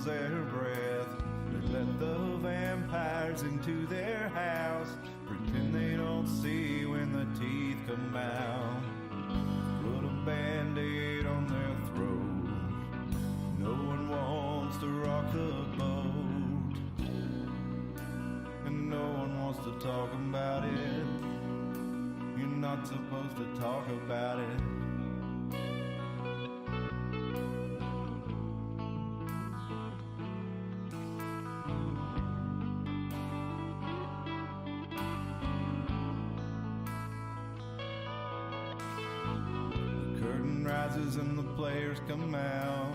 holds their breath. They let the vampires into their house, pretend they don't see when the teeth come out. Put a band-aid on their throat. No one wants to rock the boat, and no one wants to talk about it. You're not supposed to talk about it. Rises and the players come out.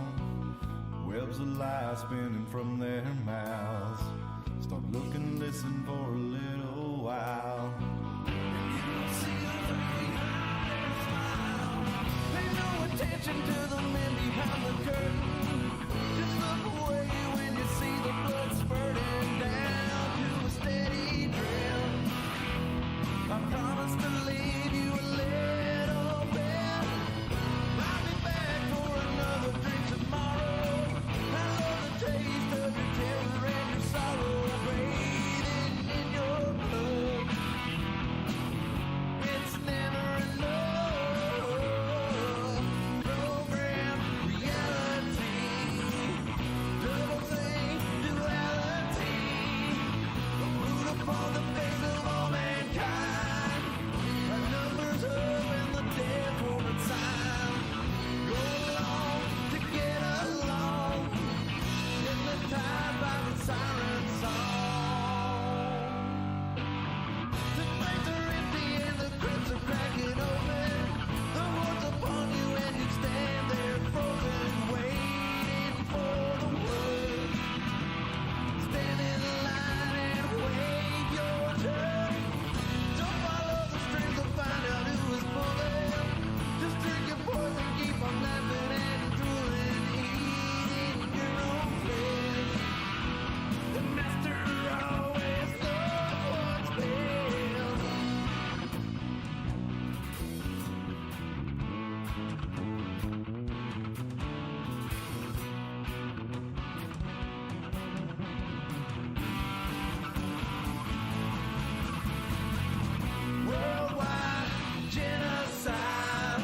Webs of lies spinning from their mouths. Start looking, listen for a little while. And you don't see a very high smile. Pay no attention to the men behind the curtain. Just look away when you see the blood spurting down to a steady drip. I promise to leave you a little bit. I'll be back for another drink tomorrow. I love the taste of your terror and your sorrow breathing in your blood. It's never enough. Program reality, double thing duality, root upon the face of all mankind. The numbers up and the dead won't sign. Go along to get along. Hypnotized by the siren song. The nights are empty and the crypts are cracking open. The horde's upon you and you stand there frozen, waiting for the word. Stand in line and wait your turn. Don't follow the strings to find out who is pulling. Just drink your poison, keep on laughing and drooling, eating your own flesh. The master always knows what's best. Worldwide genocide.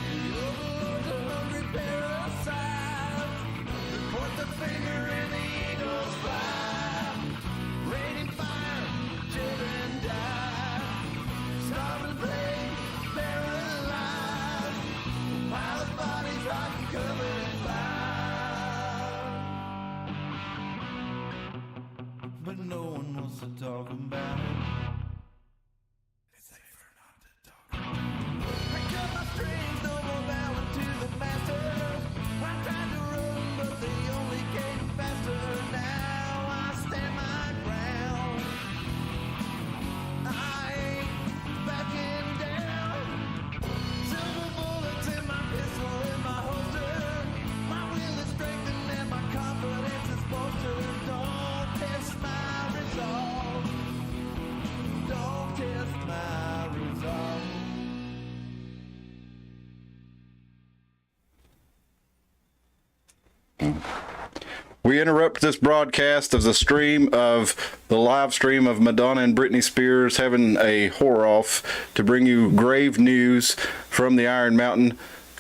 The overlords are hungry parasites. They point the finger and the eagles fly. Raining fire, children die. Starving plague, paralyzed. Pile of bodies rotting, covered in lies. But no one wants to talk about it. It's safer not to talk about it. Pick up my strings, no more bowing to the masters. I tried to run, but they only came faster. Now I stand my ground. I ain't backing down. Silver bullets in my pistol, in my holster. My will is strengthened and my confidence is bolstered. Don't test my resolve. Don't test my resolve. We interrupt this broadcast of the live stream of Madonna and Britney Spears having a whore-off to bring you grave news from the Iron Mountain.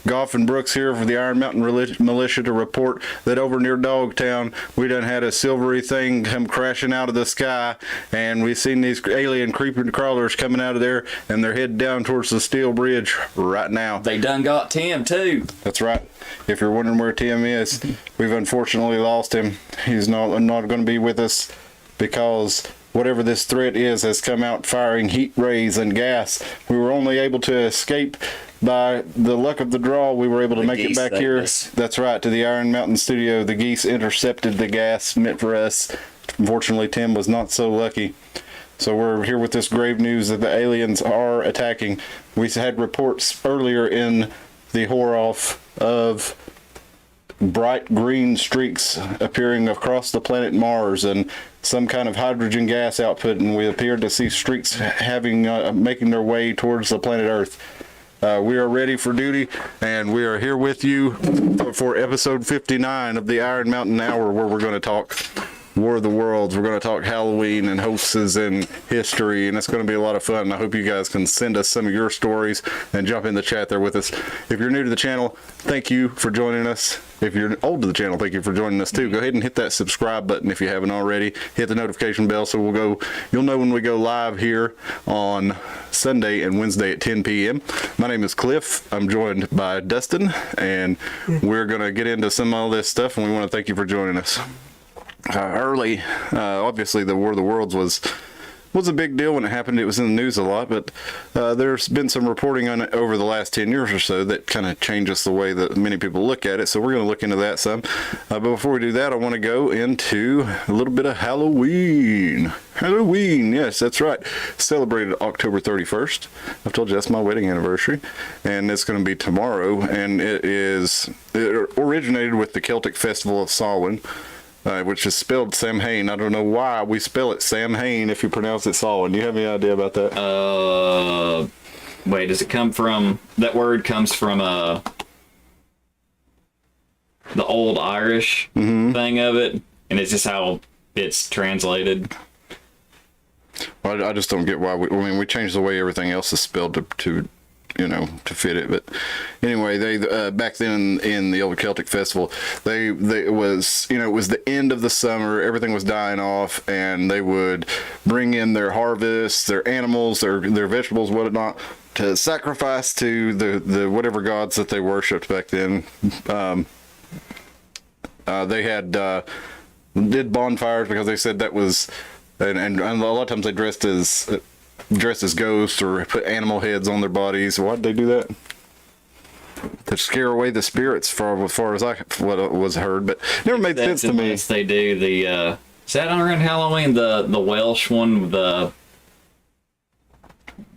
Goff and Brooks here for the Iron Mountain Militia to report that over near Dogtown, we done had a silvery thing come crashing out of the sky, and we've seen these alien creeping crawlers coming out of there, and they're headed down towards the steel bridge right now. They done got Tim, too. That's right. If you're wondering where Tim is, we've unfortunately lost him. He's not going to be with us because whatever this threat is has come out firing heat rays and gas. We were only able to escape by the luck of the draw. We were able to make it back here. That's right, to the Iron Mountain studio. The geese intercepted the gas meant for us. Unfortunately, Tim was not so lucky. So we're here with this grave news that the aliens are attacking. We had reports earlier in the whore-off of bright green streaks appearing across the planet Mars and some kind of hydrogen gas output, and we appeared to see streaks making their way towards the planet Earth. We are ready for duty, and we are here with you for episode 59 of the Iron Mountain Hour, where we're going to talk War of the Worlds. We're going to talk Halloween and hoaxes and history, and it's going to be a lot of fun. I hope you guys can send us some of your stories and jump in the chat there with us. If you're new to the channel, thank you for joining us. If you're old to the channel, thank you for joining us too. Go ahead and hit that subscribe button if you haven't already. Hit the notification bell so you'll know when we go live here on Sunday and Wednesday at 10 p.m. My name is Cliff. I'm joined by Dustin, and we're going to get into some of all this stuff, and we want to thank you for joining us. Obviously the War of the Worlds was a big deal when it happened. It was in the news a lot, but there's been some reporting on it over the last 10 years or so that kind of changes the way that many people look at it, so we're going to look into that some. But before we do that, I want to go into a little bit of Halloween. Halloween, yes, that's right. Celebrated October 31st. I've told you that's my wedding anniversary, and it's going to be tomorrow, and it originated with the Celtic Festival of Samhain, which is spelled Samhain. I don't know why we spell it Samhain if you pronounce it Samhain. Do you have any idea about that? Wait, does it come from, that word comes from the old Irish thing of it, and it's just how it's translated? Well, I just don't get why we changed the way everything else is spelled to fit it. But anyway, they back then in the old Celtic festival, it was the end of the summer, everything was dying off, and they would bring in their harvests, their animals, their vegetables, whatnot, to sacrifice to the whatever gods that they worshipped back then. They did bonfires because they said that was, and a lot of times they dressed as ghosts or put animal heads on their bodies. Why did they do that? To scare away the spirits, as far as what was heard, but never made sense to me. They do the is that around Halloween, the Welsh one, the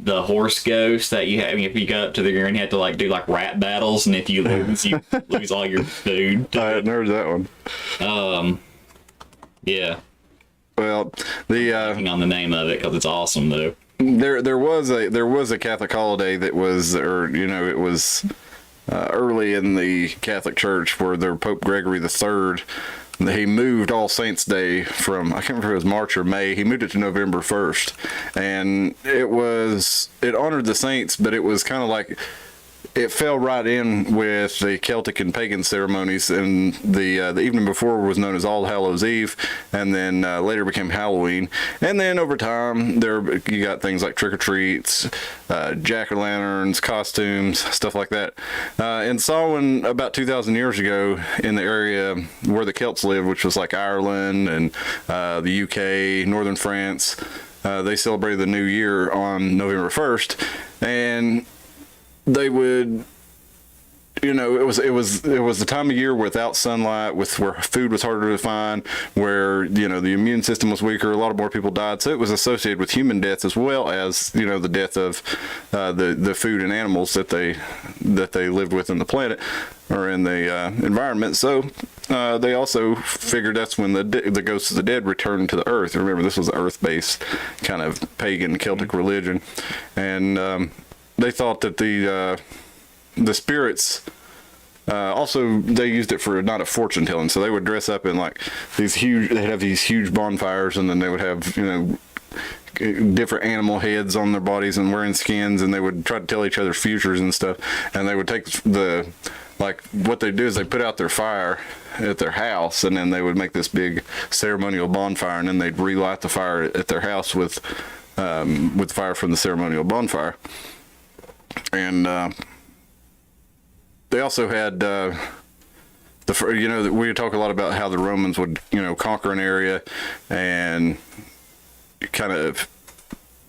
horse ghost that you have. I mean, if you go up to the ground, you have to do rap battles, and if you lose, you lose all your food. I hadn't heard that one. Yeah. Well, On the name of it because it's awesome though. There was a Catholic holiday that was, it was early in the Catholic Church where the Pope Gregory III, he moved All Saints Day from, I can't remember if it was March or May, he moved it to November 1st, and it honored the saints, but it was kind of like, it fell right in with the Celtic and pagan ceremonies, and the evening before was known as All Hallows Eve, and then later became Halloween. And then over time, you got things like trick-or-treats, jack-o'-lanterns, costumes, stuff like that. In Samhain, about 2,000 years ago, in the area where the Celts lived, which was like Ireland and the UK, northern France, they celebrated the New Year on November 1st, and they would, it was the time of year without sunlight, where food was harder to find, where the immune system was weaker, a lot of more people died, so it was associated with human deaths as well as the death of the food and animals that they lived with in the planet or in the environment. So they also figured that's when the ghosts of the dead returned to the earth. Remember, this was an earth-based kind of pagan Celtic religion, and they thought that the spirits also, they used it for not a fortune telling, so they would dress up in they'd have these huge bonfires, and then they would have different animal heads on their bodies and wearing skins, and they would try to tell each other futures and stuff. And they would take what they do is they put out their fire at their house, and then they would make this big ceremonial bonfire, and then they'd relight the fire at their house with fire from the ceremonial bonfire. And they also had we talk a lot about how the Romans would conquer an area and kind of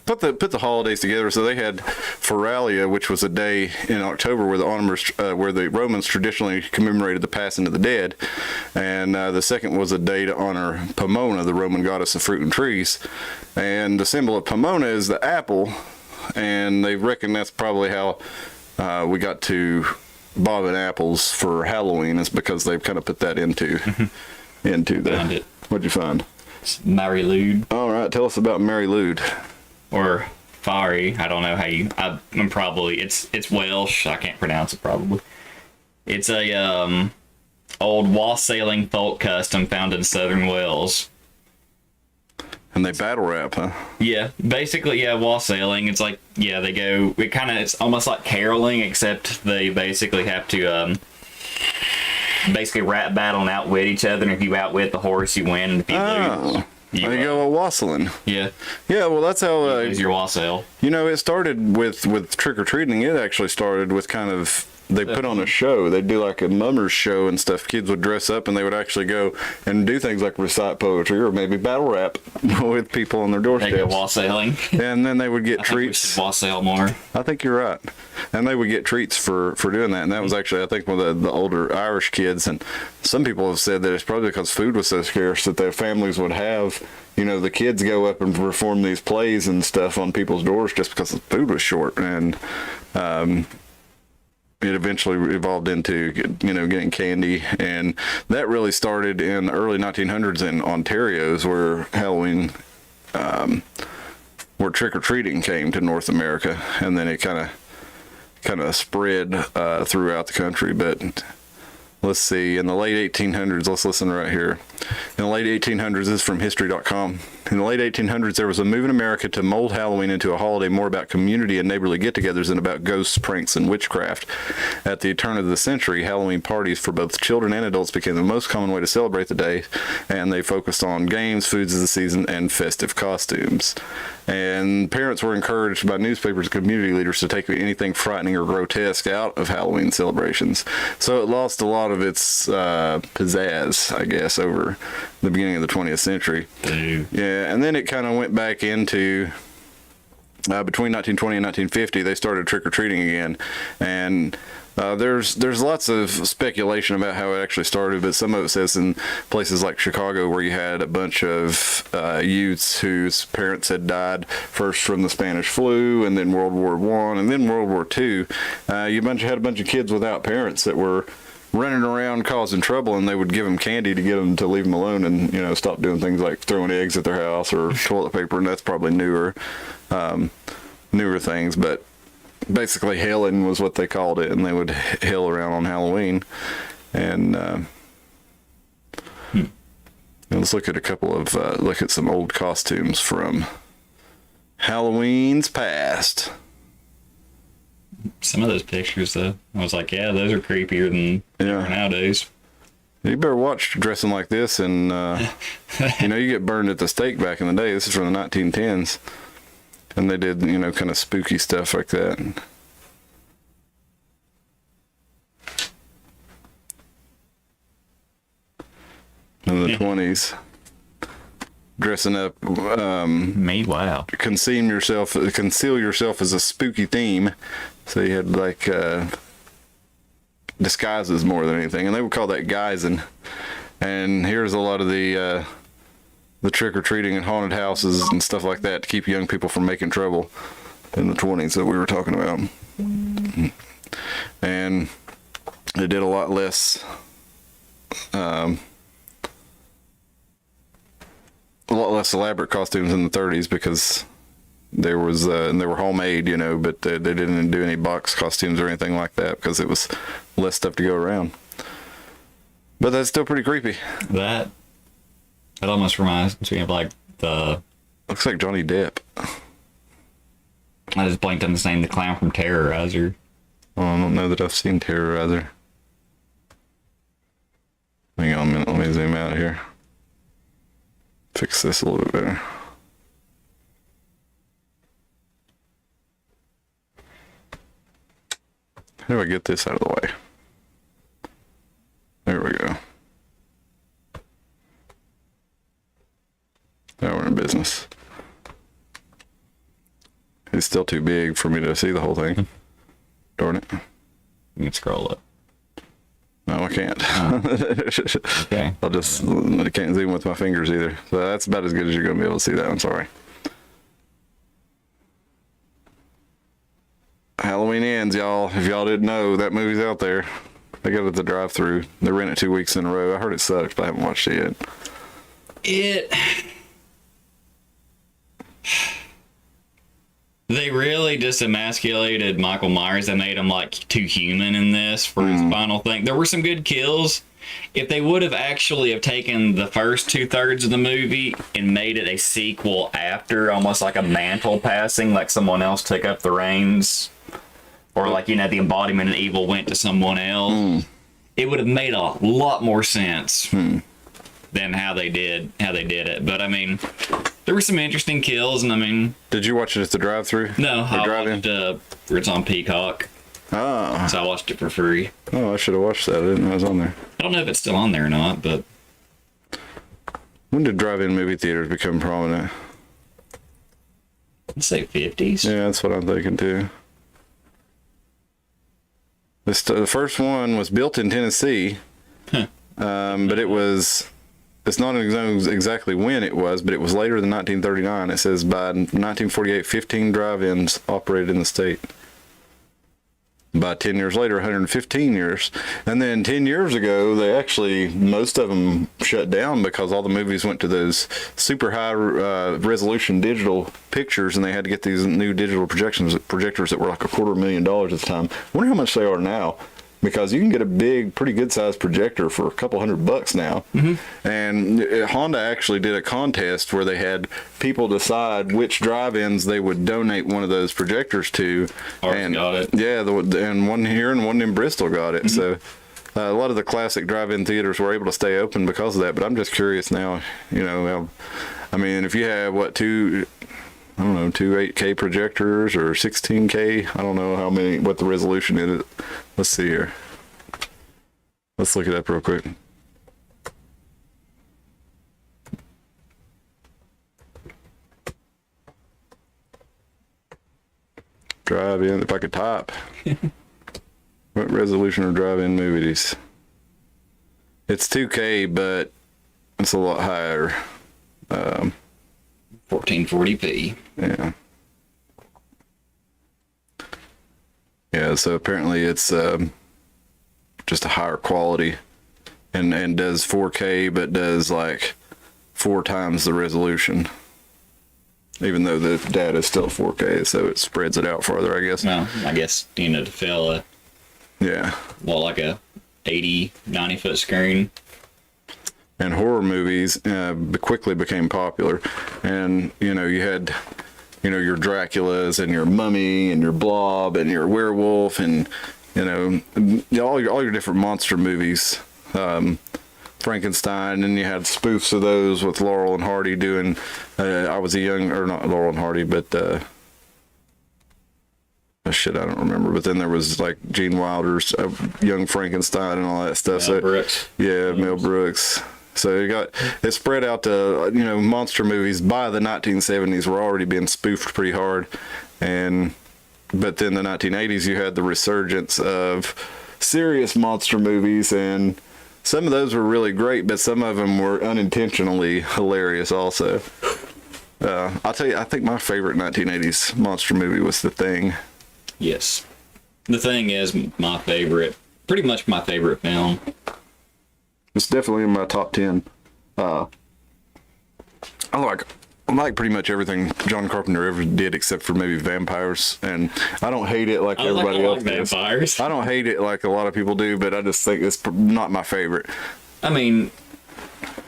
put the holidays together. So they had Feralia, which was a day in October where the Romans traditionally commemorated the passing of the dead, and the second was a day to honor Pomona, the Roman goddess of fruit and trees. And the symbol of Pomona is the apple, and they reckon that's probably how we got to bobbing apples for Halloween, is because they've kind of put that into the. What'd you find? Mary Lude. All right, tell us about Mary Lude. Or Fari. I don't know how you. I'm probably it's Welsh. I can't pronounce it probably. It's a old wassailing folk custom found in southern Wales. And they battle rap, huh? Yeah, basically, yeah, wassailing. It's like, yeah, they go. It's almost like caroling, except they basically have to basically rap battle and outwit each other. And if you outwit the horse, you win. And if you lose, you go wassailing. Yeah. Yeah, well, that's how. Lose your wassail. You know, it started with trick or treating. It actually started with kind of. They put on a show. They'd do like a mummers show and stuff. Kids would dress up and they would actually go and do things like recite poetry or maybe battle rap with people on their doorsteps. They go wassailing. And then they would get I treats. think we should wassail more. I think you're right. And they would get treats for doing that. And that was actually, I think, one of the older Irish kids. And some people have said that it's probably because food was so scarce that their families would have, you know, the kids go up and perform these plays and stuff on people's doors just because the food was short. And, it eventually evolved into, you know, getting candy, and that really started in the early 1900s in Ontario's where Halloween, where trick-or-treating came to North America, and then it kind of spread throughout the country. But let's see, in the late 1800s, let's listen right here. In the late 1800s, this is from history.com. In the late 1800s, there was a move in America to mold Halloween into a holiday more about community and neighborly get-togethers than about ghosts, pranks, and witchcraft. At the turn of the century, Halloween parties for both children and adults became the most common way to celebrate the day, and they focused on games, foods of the season, and festive costumes. And parents were encouraged by newspapers and community leaders to take anything frightening or grotesque out of Halloween celebrations. So it lost a lot of its pizzazz, I guess, over the beginning of the 20th century. Yeah, and then it kind of went back into between 1920 and 1950. They started trick-or-treating again, and there's lots of speculation about how it actually started, but some of it says in places like Chicago where you had a bunch of youths whose parents had died first from the Spanish flu and then World War I and then World War II. You had a bunch of kids without parents that were running around causing trouble, and they would give them candy to get them to leave them alone and, you know, stop doing things like throwing eggs at their house or toilet paper, and that's probably newer things, but basically hailing was what they called it, and they would hail around on Halloween. And let's look at a couple of look at some old costumes from Halloween's past. Some of those pictures, though, I was like, yeah, those are creepier than they are nowadays. You better watch dressing like this, and you know, you get burned at the stake back in the day. This is from the 1910s, and they did, you know, kind of spooky stuff like that. In the 20s, dressing up, Wow. conceal yourself as a spooky theme. So you had like disguises more than anything, and they would call that guising. And here's a lot of the trick-or-treating in haunted houses and stuff like that to keep young people from making trouble in the 20s that we were talking about. And they did a lot less elaborate costumes in the 30s because there was and they were homemade, you know, but they didn't do any box costumes or anything like that because it was less stuff to go around. But that's still pretty creepy. That almost reminds me of like the. Looks like Johnny Depp. I just blanked on his name, the clown from Terrorizer. Oh, I don't know that I've seen Terrorizer. Hang on a minute, let me zoom out here. Fix this a little bit better. How do I get this out of the way? There we go. Now we're in business. It's still too big for me to see the whole thing. Darn it. You can scroll up. No, I can't. Okay. I can't zoom with my fingers either. So that's about as good as you're going to be able to see that. I'm sorry. Halloween Ends, y'all. If y'all didn't know, that movie's out there. They got it at the drive-thru. They ran it 2 weeks in a row. I heard it sucks, but I haven't watched it yet. They really just emasculated Michael Myers. They made him like too human in this for his final thing. There were some good kills. If they would have actually have taken the first 2/3 of the movie and made it a sequel after, almost like a mantle passing, like someone else took up the reins, or like, you know, the embodiment of evil went to someone else, it would have made a lot more sense than how they did it. But I mean, there were some interesting kills, and I mean, Did you watch it at the drive-through? no, I drive-in? watched it's on Peacock, Ah. so I watched it for free. Oh, I should have watched that. I didn't know it was on there. I don't know if it's still on there or not, but When did drive-in movie theaters become prominent? let's say 50s. Yeah, that's what I'm thinking too. The first one was built in Tennessee, but it's not exactly when it was, but it was later than 1939. It says by 1948, 15 drive-ins operated in the state. By 10 years later, 115 years. And then 10 years ago, most of them shut down because all the movies went to those super high resolution digital pictures, and they had to get these new digital projectors that were like $250,000 at the time. I wonder how much they are now, because you can get a big, pretty good sized projector for a couple $100 now. And Honda actually did a contest where they had people decide which drive-ins they would donate one of those projectors to. Ours got it. Yeah, and one here and one in Bristol got it. So a lot of the classic drive-in theaters were able to stay open because of that. But I'm just curious now, you know, I mean, if you have two 8K projectors or 16K, I don't know what the resolution is. Let's see here. Let's look it up real quick. Drive-in, if I could type. What resolution are drive-in movies? It's 2K, but it's a lot higher. 1440p. Yeah. Yeah, so apparently it's just a higher quality and does 4K, but does like 4 times the resolution. Even though the data is still 4K, so it spreads it out farther, I guess. Well, I guess, you know, to fill like a 80, 90 foot screen. And horror movies quickly became popular. And, you know, you had, you know, your Draculas and your Mummy and your Blob and your Werewolf and, you know, all your different monster movies. Frankenstein, and you had spoofs of those with Laurel and Hardy doing, not Laurel and Hardy, but, I don't remember. But then there was like Gene Wilder's Young Frankenstein and all that stuff. Mel Brooks. Yeah, Mel Brooks. So it spread out to, you know, monster movies by the 1970s were already being spoofed pretty hard. But then the 1980s, you had the resurgence of serious monster movies, and some of those were really great, but some of them were unintentionally hilarious also. I'll tell you, I think my favorite 1980s monster movie was The Thing. Yes. The Thing is pretty much my favorite film. It's definitely in my top 10. I like pretty much everything John Carpenter ever did, except for maybe vampires, and I don't hate it like everybody else does. Vampires. I don't hate it like a lot of people do, but I just think it's not my favorite. I mean,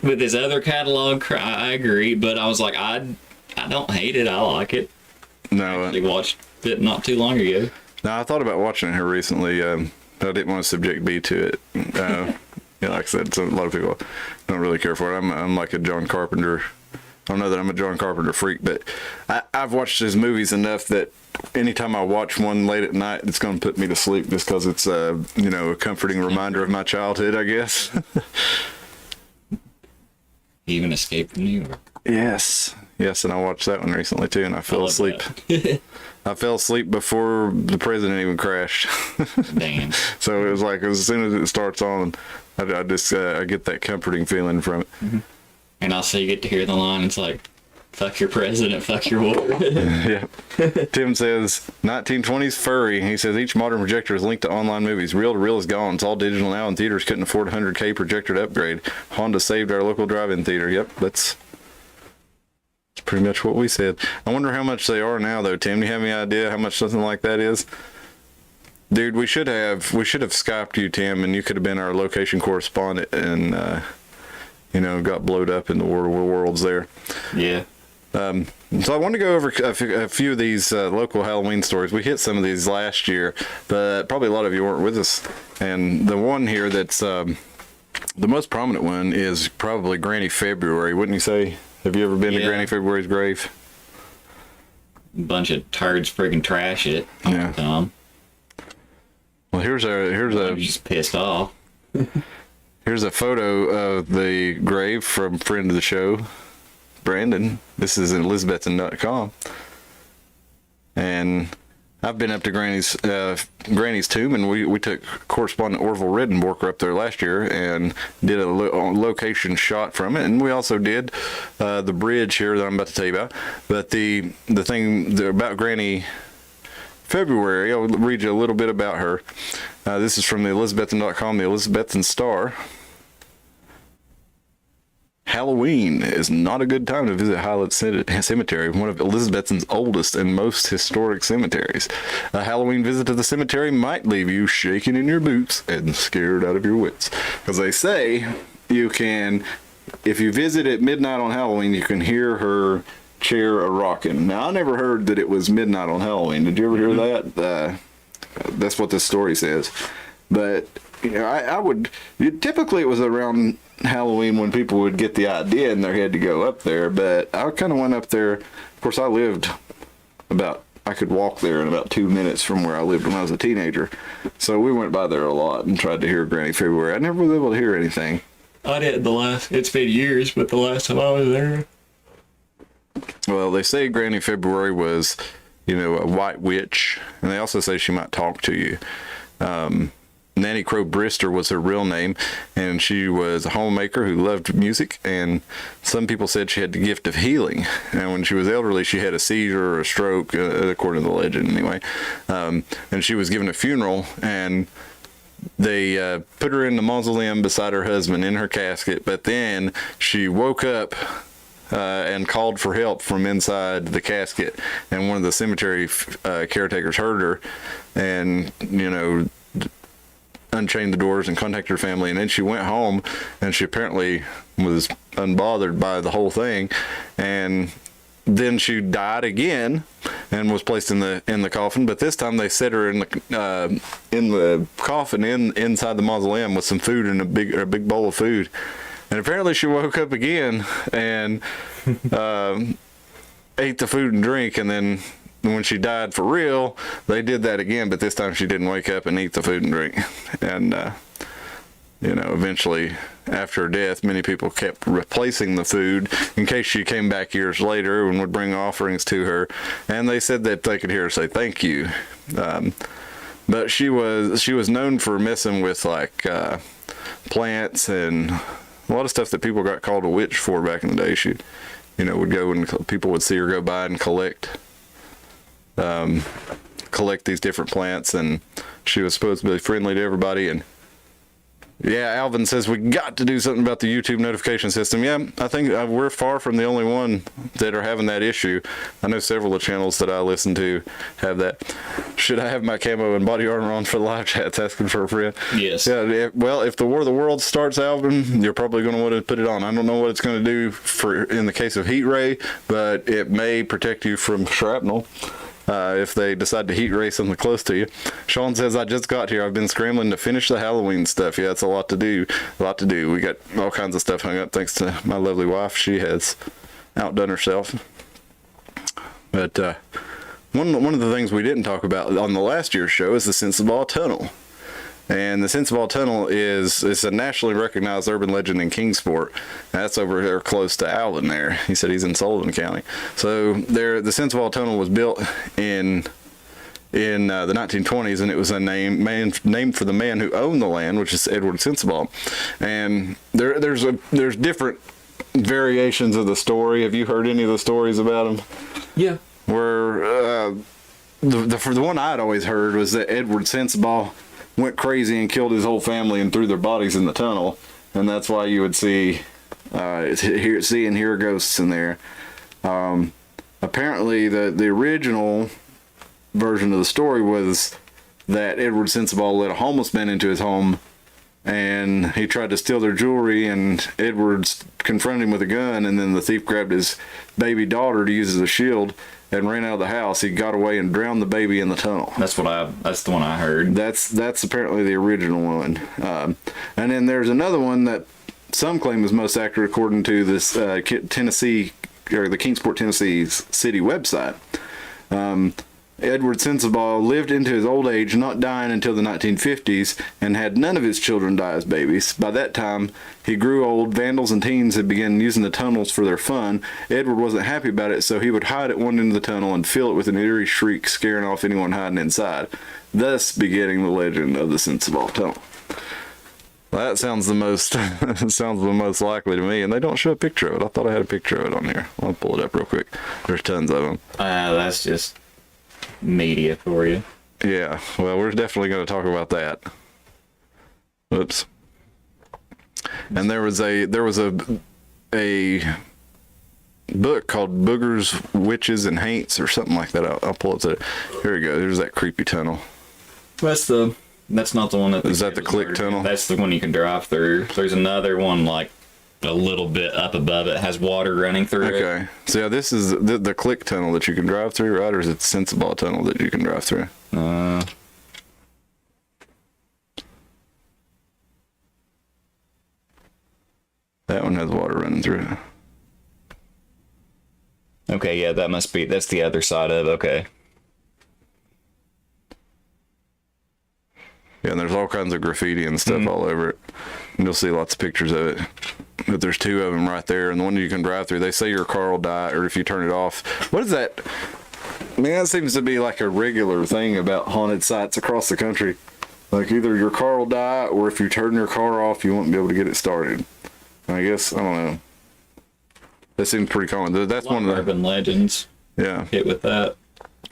with his other catalog, I agree, but I was like, I don't hate it. I like it. No, I watched it not too long ago. I thought about watching it here recently, but I didn't want to subject B to it. You know, like I said, a lot of people don't really care for it. I'm like a John Carpenter. I don't know that I'm a John Carpenter freak, but I've watched his movies enough that anytime I watch one late at night, it's going to put me to sleep just because it's a comforting reminder of my childhood, I guess. Even Escape from New York. Yes, and I watched that one recently too, and I fell asleep. I fell asleep before the president even crashed. Damn. So it was like as soon as it starts on, I just I get that comforting feeling from it. Mm-hmm. And also you get to hear the line, it's like, fuck your president, fuck your war. Yeah. Tim says, 1920s furry. He says, each modern projector is linked to online movies. Reel to reel is gone. It's all digital now, and theaters couldn't afford a 100K projector to upgrade. Honda saved our local drive-in theater. Yep, that's... It's pretty much what we said. I wonder how much they are now, though. Tim, do you have any idea how much something like that is? Dude, we should have Skyped you, Tim, and you could have been our location correspondent and got blowed up in the worlds there. Yeah. So I want to go over a few of these local Halloween stories. We hit some of these last year, but probably a lot of you weren't with us. And the one here that's the most prominent one is probably Granny February, wouldn't you say? Have you ever been to Granny February's grave? Bunch of turds friggin' trash it. Yeah. Well, here's I'm just pissed off. Here's a photo of the grave from friend of the show, Brandon. This is in elizabethan.com. And I've been up to Granny's tomb, and we took correspondent Orville Redenborker up there last year and did a location shot from it. And we also did the bridge here that I'm about to tell you about. But the thing about Granny February, I'll read you a little bit about her. This is from the elizabethan.com, the Elizabethan Star. Halloween is not a good time to visit Highland Cemetery, one of Elizabethan's oldest and most historic cemeteries. A Halloween visit to the cemetery might leave you shaking in your boots and scared out of your wits. Because they say you can, if you visit at midnight on Halloween, you can hear her chair a-rocking. Now, I never heard that it was midnight on Halloween. Did you ever hear that? That's what this story says. But, I would... Typically, it was around Halloween when people would get the idea in their head to go up there. But I kind of went up there. Of course, I lived I could walk there in about 2 minutes from where I lived when I was a teenager. So we went by there a lot and tried to hear Granny February. I never was able to hear anything. I did it's been years, but the last time I was there... Well, they say Granny February was, a white witch, and they also say she might talk to you. Nanny Crow Brister was her real name, and she was a homemaker who loved music, and some people said she had the gift of healing. And when she was elderly, she had a seizure or a stroke, according to the legend anyway. And she was given a funeral, and they put her in the mausoleum beside her husband in her casket, but then she woke up and called for help from inside the casket, and one of the cemetery caretakers heard her and unchained the doors and contacted her family, and then she went home, and she apparently was unbothered by the whole thing, and then she died again and was placed in the coffin, but this time they set her in the coffin inside the mausoleum with some food and a big bowl of food. And apparently she woke up again and ate the food and drink, and then when she died for real, they did that again, but this time she didn't wake up and eat the food and drink. And, eventually, after her death, many people kept replacing the food in case she came back years later and would bring offerings to her. And they said that they could hear her say thank you. But she was known for messing with, plants and a lot of stuff that people got called a witch for back in the day. She, would go and people would see her go by and collect these different plants, and she was supposed to be friendly to everybody. And yeah, Alvin says we got to do something about the YouTube notification system. Yeah, I think we're far from the only one that are having that issue. I know several of the channels that I listen to have that. Should I have my camo and body armor on for the live chats asking for a friend? Yes. Yeah. Well, if the War of the Worlds starts, Alvin, you're probably going to want to put it on. I don't know what it's going to do in the case of heat ray, but it may protect you from shrapnel. If they decide to heat ray something close to you. Sean says, I just got here. I've been scrambling to finish the Halloween stuff. Yeah, it's a lot to do. We got all kinds of stuff hung up thanks to my lovely wife. She has outdone herself. But one of the things we didn't talk about on the last year's show is the Sensabaugh Tunnel. And the Sensabaugh Tunnel is a nationally recognized urban legend in Kingsport. That's over there close to Allen there. He said he's in Sullivan County. So the Sensabaugh Tunnel was built in the 1920s, and it was named for the man who owned the land, which is Edward Sensabaugh. And there's different variations of the story. Have you heard any of the stories about him? Yeah. Where the one I'd always heard was that Edward Sensabaugh went crazy and killed his whole family and threw their bodies in the tunnel, and that's why you would see and hear ghosts in there. Apparently, the original version of the story was that Edward Sensabaugh let a homeless man into his home, and he tried to steal their jewelry, and Edwards confronted him with a gun, and then the thief grabbed his baby daughter to use as a shield and ran out of the house. He got away and drowned the baby in the tunnel. That's the one I heard. That's apparently the original one. And then there's another one that some claim is most accurate according to this Tennessee, or the Kingsport, Tennessee city website. Edward Sensabaugh lived into his old age, not dying until the 1950s, and had none of his children die as babies. By that time, he grew old. Vandals and teens had begun using the tunnels for their fun. Edward wasn't happy about it, so he would hide at one end of the tunnel and fill it with an eerie shriek, scaring off anyone hiding inside, thus beginning the legend of the Sensabaugh Tunnel. Well, that sounds the most likely to me, and they don't show a picture of it. I thought I had a picture of it on here. I'll pull it up real quick. There's tons of them. That's just media for you. Yeah, well, we're definitely going to talk about that. Oops. And there was a book called Boogers, Witches, and Haints, or something like that. I'll pull it to. Here we go. There's that creepy tunnel. That's not the one that. Is that the Click tunnel? That's the one you can drive through. There's another one like a little bit up above it, has water running through it. Okay, so yeah, this is the Click tunnel that you can drive through, right? Or is it the Sensabaugh tunnel that you can drive through? That one has water running through it. Okay, yeah, that's the other side of it. Okay. Yeah, and there's all kinds of graffiti and stuff all over it. And you'll see lots of pictures of it. But there's two of them right there, and the one you can drive through, they say your car will die, or if you turn it off. What is that? I mean, that seems to be like a regular thing about haunted sites across the country. Like either your car will die, or if you turn your car off, you won't be able to get it started. I guess, I don't know. That seems pretty common. That's one of the urban legends. Yeah. Hit with that.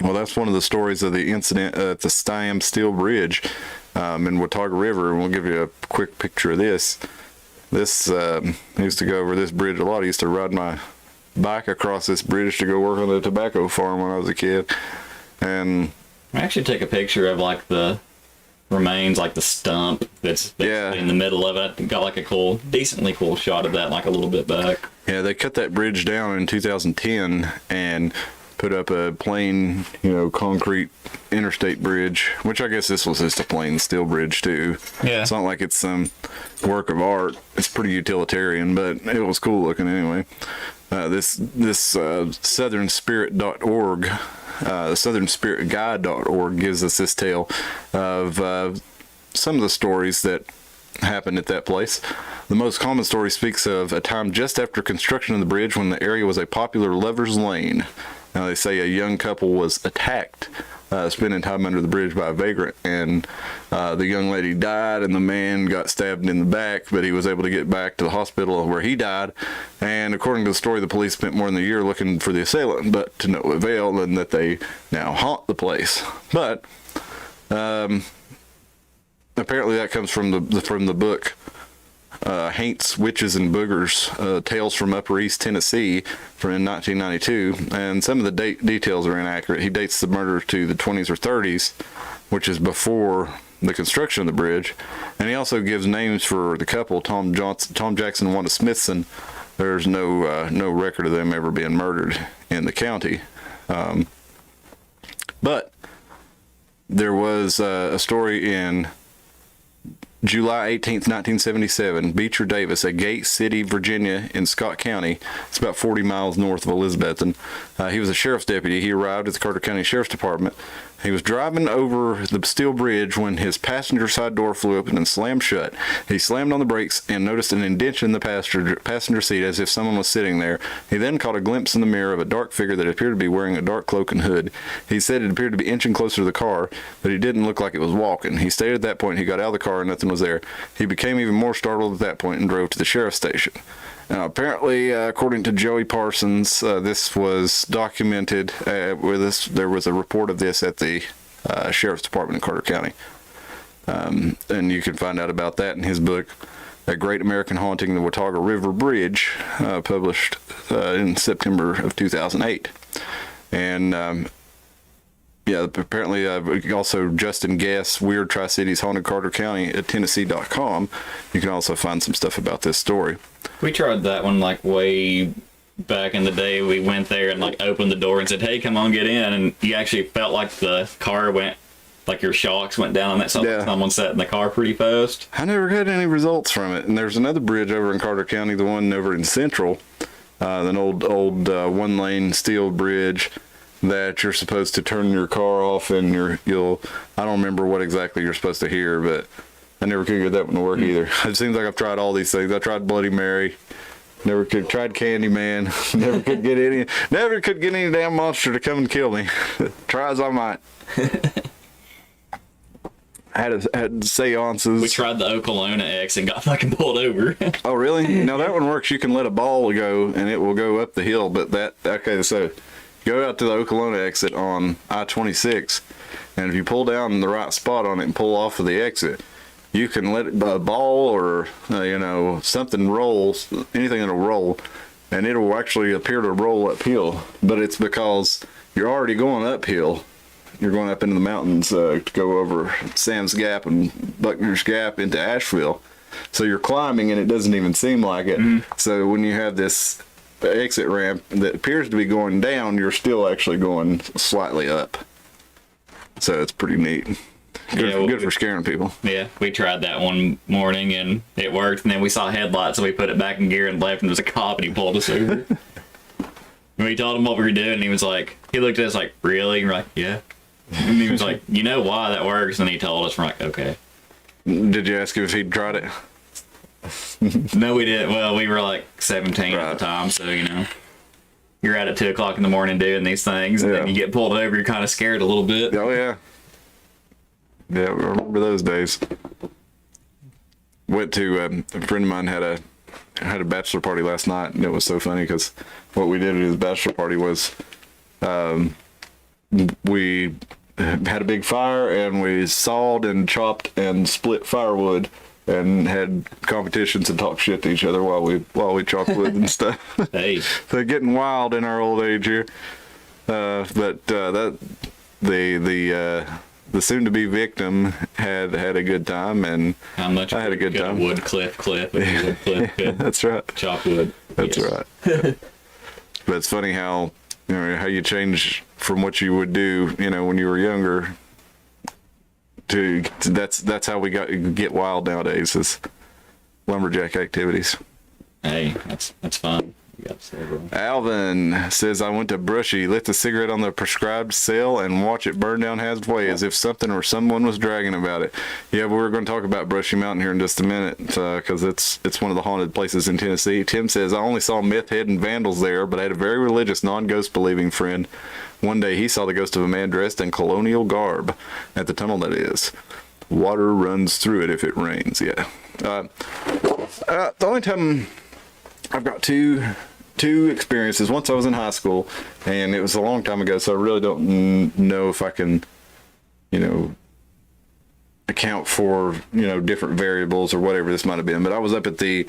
Well, that's one of the stories of the incident at the Stam Steel Bridge in Watauga River, and we'll give you a quick picture of this. I used to go over this bridge a lot. I used to ride my bike across this bridge to go work on the tobacco farm when I was a kid. And I actually took a picture of like the remains, like the stump that's in the middle of it. Got like a decently cool shot of that, like a little bit back. Yeah, they cut that bridge down in 2010 and put up a plain, concrete interstate bridge, which I guess this was just a plain steel bridge too. Yeah. It's not like it's some work of art. It's pretty utilitarian, but it was cool looking anyway. This southernspirit.org, southernspiritguide.org gives us this tale of some of the stories that happened at that place. The most common story speaks of a time just after construction of the bridge when the area was a popular lover's lane. Now, they say a young couple was attacked, spending time under the bridge by a vagrant, and the young lady died, and the man got stabbed in the back, but he was able to get back to the hospital where he died. And according to the story, the police spent more than a year looking for the assailant, but to no avail, and that they now haunt the place. But apparently that comes from the book Haints, Witches, and Boogers, Tales from Upper East Tennessee from 1992, and some of the details are inaccurate. He dates the murder to the 20s or 30s, which is before the construction of the bridge, and he also gives names for the couple, Tom Jackson and Wanda Smithson. There's no record of them ever being murdered in the county, but there was a story in July 18th, 1977, Beecher Davis, at Gate City, Virginia, in Scott County. It's about 40 miles north of Elizabethton. He was a sheriff's deputy. He arrived at the Carter County Sheriff's Department. He was driving over the steel bridge when his passenger side door flew open and slammed shut. He slammed on the brakes and noticed an indentation in the passenger seat as if someone was sitting there. He then caught a glimpse in the mirror of a dark figure that appeared to be wearing a dark cloak and hood. He said it appeared to be inching closer to the car, but he didn't look like it was walking. He stayed at that point. He got out of the car and nothing was there. He became even more startled at that point and drove to the sheriff's station. Now, apparently, according to Joey Parsons, this was documented. There was a report of this at the Sheriff's Department in Carter County. And you can find out about that in his book, A Great American Haunting, the Watauga River Bridge, published in September of 2008. And yeah, apparently also Justin Guess, Weird Tri-Cities Haunted Carter County at Tennessee.com. You can also find some stuff about this story. We tried that one like way back in the day. We went there and like opened the door and said, "Hey, come on, get in." And you actually felt like the car went, like your shocks went down on that. Someone sat in the car pretty fast. I never had any results from it. And there's another bridge over in Carter County, the one over in Central, an old one-lane steel bridge that you're supposed to turn your car off and you'll I don't remember what exactly you're supposed to hear, but I never could get that one to work either. It seems like I've tried all these things. I tried Bloody Mary, tried Candyman, never could get any damn monster to come and kill me. Try as I might. had seances. We tried the Okolona X and got fucking pulled over. Oh really? Now that one works. You can let a ball go and it will go up the hill, but so go out to the Okolona exit on I-26, and if you pull down in the right spot on it and pull off of the exit, you can let a ball or something roll, anything that'll roll, and it'll actually appear to roll uphill. But it's because you're already going uphill. You're going up into the mountains to go over Sam's Gap and Buckner's Gap into Asheville. So you're climbing and it doesn't even seem like it. So when you have this exit ramp that appears to be going down, you're still actually going slightly up. So it's pretty neat. Good for scaring people. Yeah, we tried that one morning and it worked, and then we saw headlights, so we put it back in gear and left, and there was a cop and he pulled us over. And we told him what we were doing, and he looked at us like, "Really?" And we're like, "Yeah." And he was like, "You know why that works?" And he told us. We're like, "Okay." Did you ask him if he'd tried it? No, we didn't. Well, we were like 17 at the time, so you're out at 2 o'clock in the morning doing these things, and then you get pulled over. You're kind of scared a little bit. Oh yeah, yeah. I remember those days. Went to a friend of mine had a bachelor party last night, and it was so funny because what we did at his bachelor party was we had a big fire and we sawed and chopped and split firewood and had competitions and talked shit to each other while we chopped wood and stuff. Hey, so getting wild in our old age here. But that the soon-to-be victim had a good time, and how much I had a good time. Wood cliff. That's right. Chop wood. That's right. But it's funny how how you change from what you would do when you were younger to that's how we get wild nowadays, is lumberjack activities. Hey, that's fun. Alvin says, "I went to Brushy, lit the cigarette on the prescribed cell, and watch it burn down halfway as if something or someone was dragging about it." Yeah, but we're going to talk about Brushy Mountain here in just a minute because it's one of the haunted places in Tennessee. Tim says, "I only saw meth head and vandals there, but I had a very religious, non-ghost believing friend. One day he saw the ghost of a man dressed in colonial garb at the tunnel that is. Water runs through it if it rains." Yeah. The only time I've got two experiences. Once I was in high school, and it was a long time ago, so I really don't know if I can, account for, different variables or whatever this might have been. But I was up at the,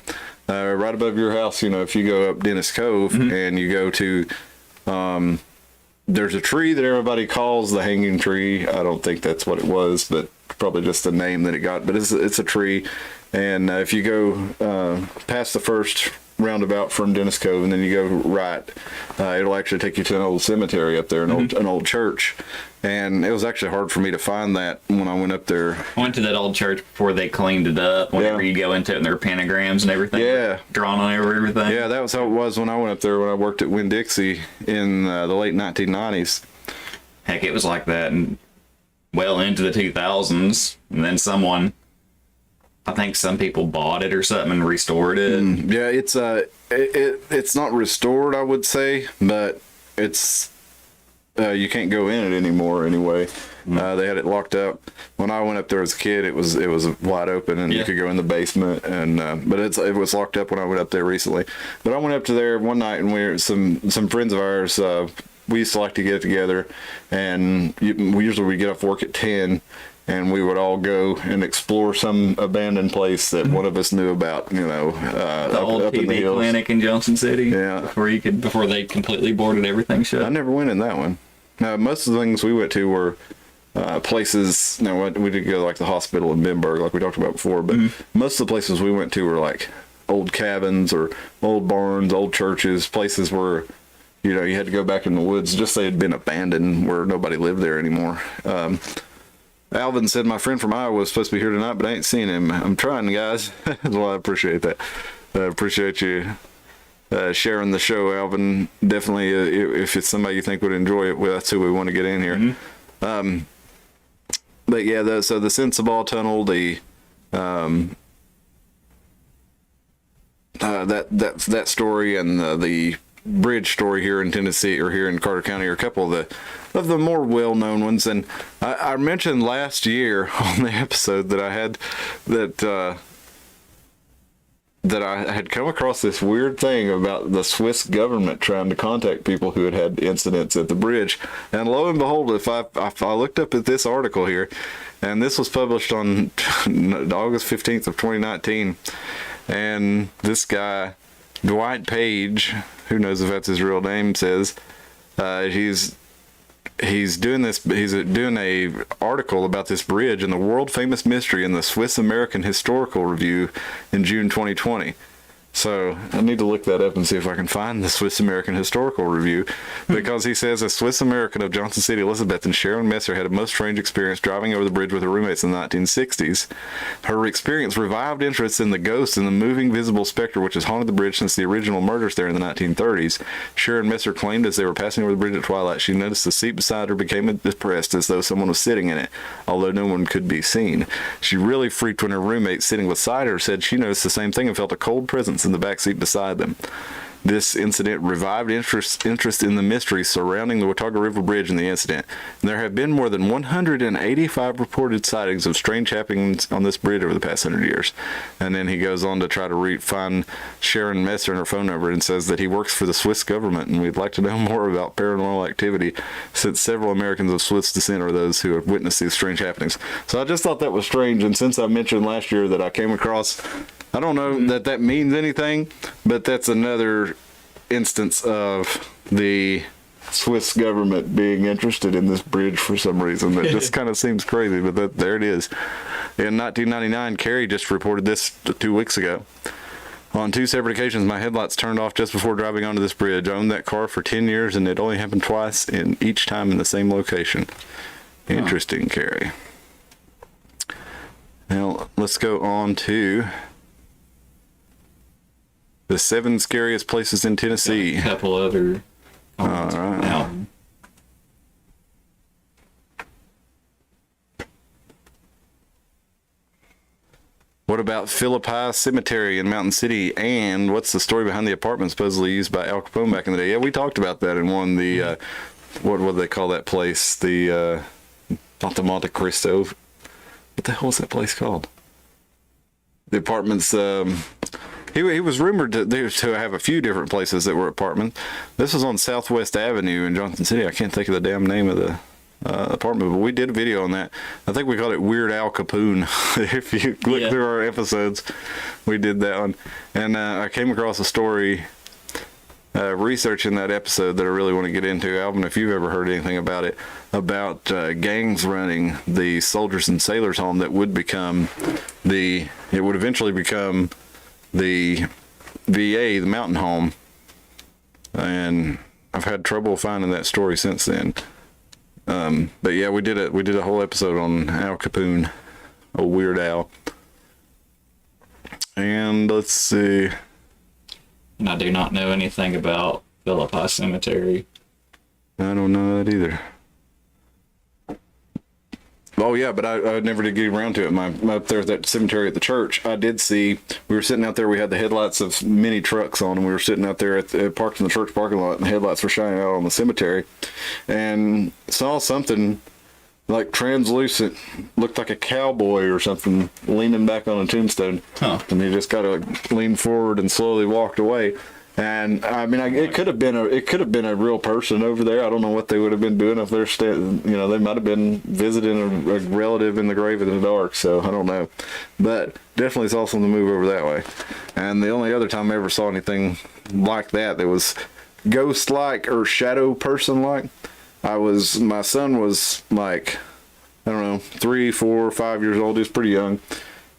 right above your house, if you go up Dennis Cove and you go to, there's a tree that everybody calls the hanging tree. I don't think that's what it was, but probably just the name that it got. But it's a tree, and if you go past the first roundabout from Dennis Cove and then you go right, it'll actually take you to an old cemetery up there, an old church. And it was actually hard for me to find that when I went up there. I went to that old church before they cleaned it up. Whenever you go into it, and there are pentagrams and everything drawn on everything. Yeah, that was how it was when I went up there when I worked at Winn-Dixie in the late 1990s. Heck, it was like that and well into the 2000s. And then I think some people bought it or something and restored it. Yeah, it's not restored, I would say, but it's you can't go in it anymore anyway. They had it locked up. When I went up there as a kid, it was wide open and you could go in the basement, and but it was locked up when I went up there recently. But I went up to there one night, and we were some friends of ours. We used to like to get together, and we usually get off work at 10. and we would all go and explore some abandoned place that one of us knew about, you know, The old up in the TV hills. clinic in Johnson City. Yeah. Before they completely boarded everything I shut. never went in that one. No, most of the things we went to were places. No, we did go to, like, the hospital in Bimberg, like we talked about before, but most of the places we went to were like old cabins or old barns, old churches, places where, you know, you had to go back in the woods, just they had been abandoned, where nobody lived there anymore. Alvin said my friend from Iowa was supposed to be here tonight, but I ain't seen him. I'm trying, guys. Well, I appreciate that. I appreciate you sharing the show, Alvin. Definitely, if it's somebody you think would enjoy it, well, that's who we want to get in here. But yeah, so the Sensabaugh Tunnel, the that story, and the bridge story here in Tennessee, or here in Carter County, are a couple of the more well-known ones. And I mentioned last year on the episode that I had that I had come across this weird thing about the Swiss government trying to contact people who had incidents at the bridge. And lo and behold, if I looked up at this article here, and this was published on August 15th of 2019, and this guy, Dwight Page, who knows if that's his real name, says he's doing a article about this bridge and the world famous mystery in the Swiss American Historical Review in June 2020. So I need to look that up and see if I can find the Swiss American Historical Review, because he says a Swiss American of Johnson City, Elizabeth, and Sharon Messer had a most strange experience driving over the bridge with her roommates in the 1960s. Her experience revived interest in the ghost and the moving visible specter which has haunted the bridge since the original murders there in the 1930s. Sharon Messer claimed as they were passing over the bridge at twilight, she noticed the seat beside her became depressed as though someone was sitting in it, although no one could be seen. She really freaked when her roommate sitting beside her said she noticed the same thing and felt a cold presence in the back seat beside them. This incident revived interest in the mystery surrounding the Watauga River Bridge and the incident. And there have been more than 185 reported sightings of strange happenings on this bridge over the past 100 years. And then he goes on to try to find Sharon Messer and her phone number, and says that he works for the Swiss government and we'd like to know more about paranormal activity, since several Americans of Swiss descent are those who have witnessed these strange happenings. So I just thought that was strange, and since I mentioned last year that I came across, I don't know that means anything, but that's another instance of the Swiss government being interested in this bridge for some reason. That just kind of seems crazy, but there it is. In 1999, Carrie just reported this 2 weeks ago. On 2 separate occasions, my headlights turned off just before driving onto this bridge. I owned that car for 10 years, and it only happened twice, and each time in the same location. Interesting, Carrie. Now, let's go on to the 7 scariest places in Tennessee. A couple other. All right. Now, What about Philippi Cemetery in Mountain City? And what's the story behind the apartment supposedly used by Al Capone back in the day? Yeah, we talked about that in one. The what do they call that place? The not the Monte Cristo. What the hell is that place called? The apartments. He was rumored to have a few different places that were apartments. This was on Southwest Avenue in Johnson City. I can't think of the damn name of the apartment, but we did a video on that. I think we called it Weird Al Capone. If you look through our episodes, we did that one. And I came across a story researching that episode that I really want to get into. Alvin, if you've ever heard anything about it, about gangs running the Soldiers and Sailors Home that would become it would eventually become the VA, the Mountain Home. And I've had trouble finding that story since then. But yeah, we did a whole episode on Al Capone, old Weird Al. And let's see. and I do not know anything about Philippi Cemetery. I don't know that either. Oh yeah, but I never did get around to it. My up there at that cemetery at the church, I did see, we were sitting out there, we had the headlights of many trucks on, and we were sitting out there parked in the church parking lot, and the headlights were shining out on the cemetery, and saw something like translucent, looked like a cowboy or something, leaning back on a tombstone. Huh. And he just kind of leaned forward and slowly walked away. And I mean, it could have been a real person over there. I don't know what they would have been doing if they're they might have been visiting a relative in the grave in the dark. So I don't know, but definitely saw something move over that way. And the only other time I ever saw anything like that was ghost-like or shadow person-like, my son was like, I don't know, 3, 4, 5 years old. He was pretty young,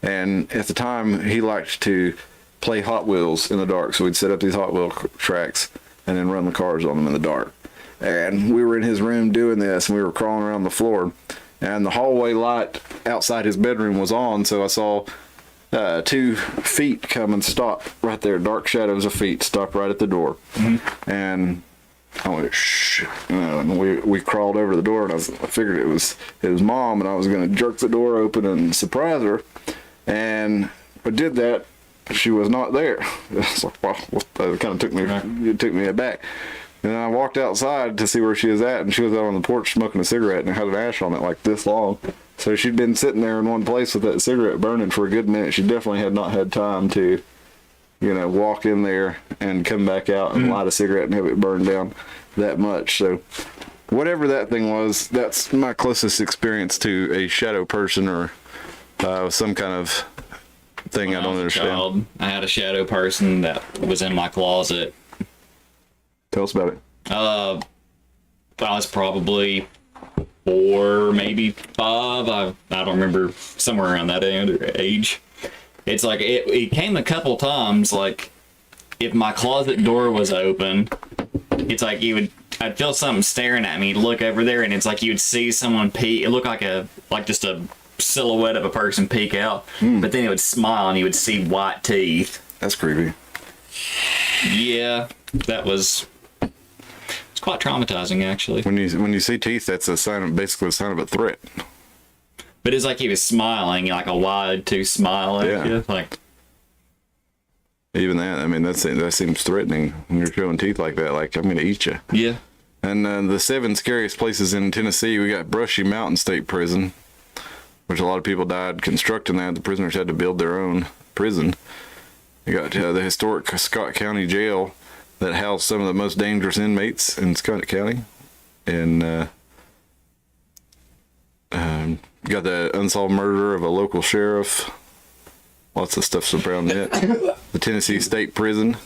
and at the time he liked to play Hot Wheels in the dark. So we'd set up these Hot Wheel tracks and then run the cars on them in the dark. And we were in his room doing this, and we were crawling around the floor, and the hallway light outside his bedroom was on. So I saw 2 feet come and stop right there, dark shadows of feet stop right at the door. And I went, shh. And we crawled over to the door, and I figured it was Mom, and I was going to jerk the door open and surprise her. And I did that. She was not there. It's like, wow, it kind of took me aback. And I walked outside to see where she was at, and she was out on the porch smoking a cigarette, and it had an ash on it like this long. So she'd been sitting there in one place with that cigarette burning for a good minute. She definitely had not had time to, walk in there and come back out and light a cigarette and have it burn down that much. So whatever that thing was, that's my closest experience to a shadow person or some kind of thing. When I don't understand. Child, I had a shadow person that was in my closet. Tell us about it. I was probably 4, maybe 5. I don't remember, somewhere around that age. It's like it came a couple times. Like if my closet door was open, it's like I'd feel something staring at me. Look over there, and it's like you would see someone peek. It looked like just a silhouette of a person peek out, but then it would smile and you would see white teeth. That's creepy. Yeah, it's quite traumatizing, actually. When you see teeth, that's basically a sign of a threat. But it's like he was smiling, like a wide tooth smile at you. Like, even that, I mean, that seems threatening when you're showing teeth like that. Like, I'm gonna eat you. yeah. And the 7 scariest places in Tennessee, we got Brushy Mountain State Prison, which a lot of people died constructing that. The prisoners had to build their own prison. You got the historic Scott County Jail that housed some of the most dangerous inmates in Scott County. And you got the unsolved murder of a local sheriff. Lots of stuff surrounding it. The Tennessee State Prison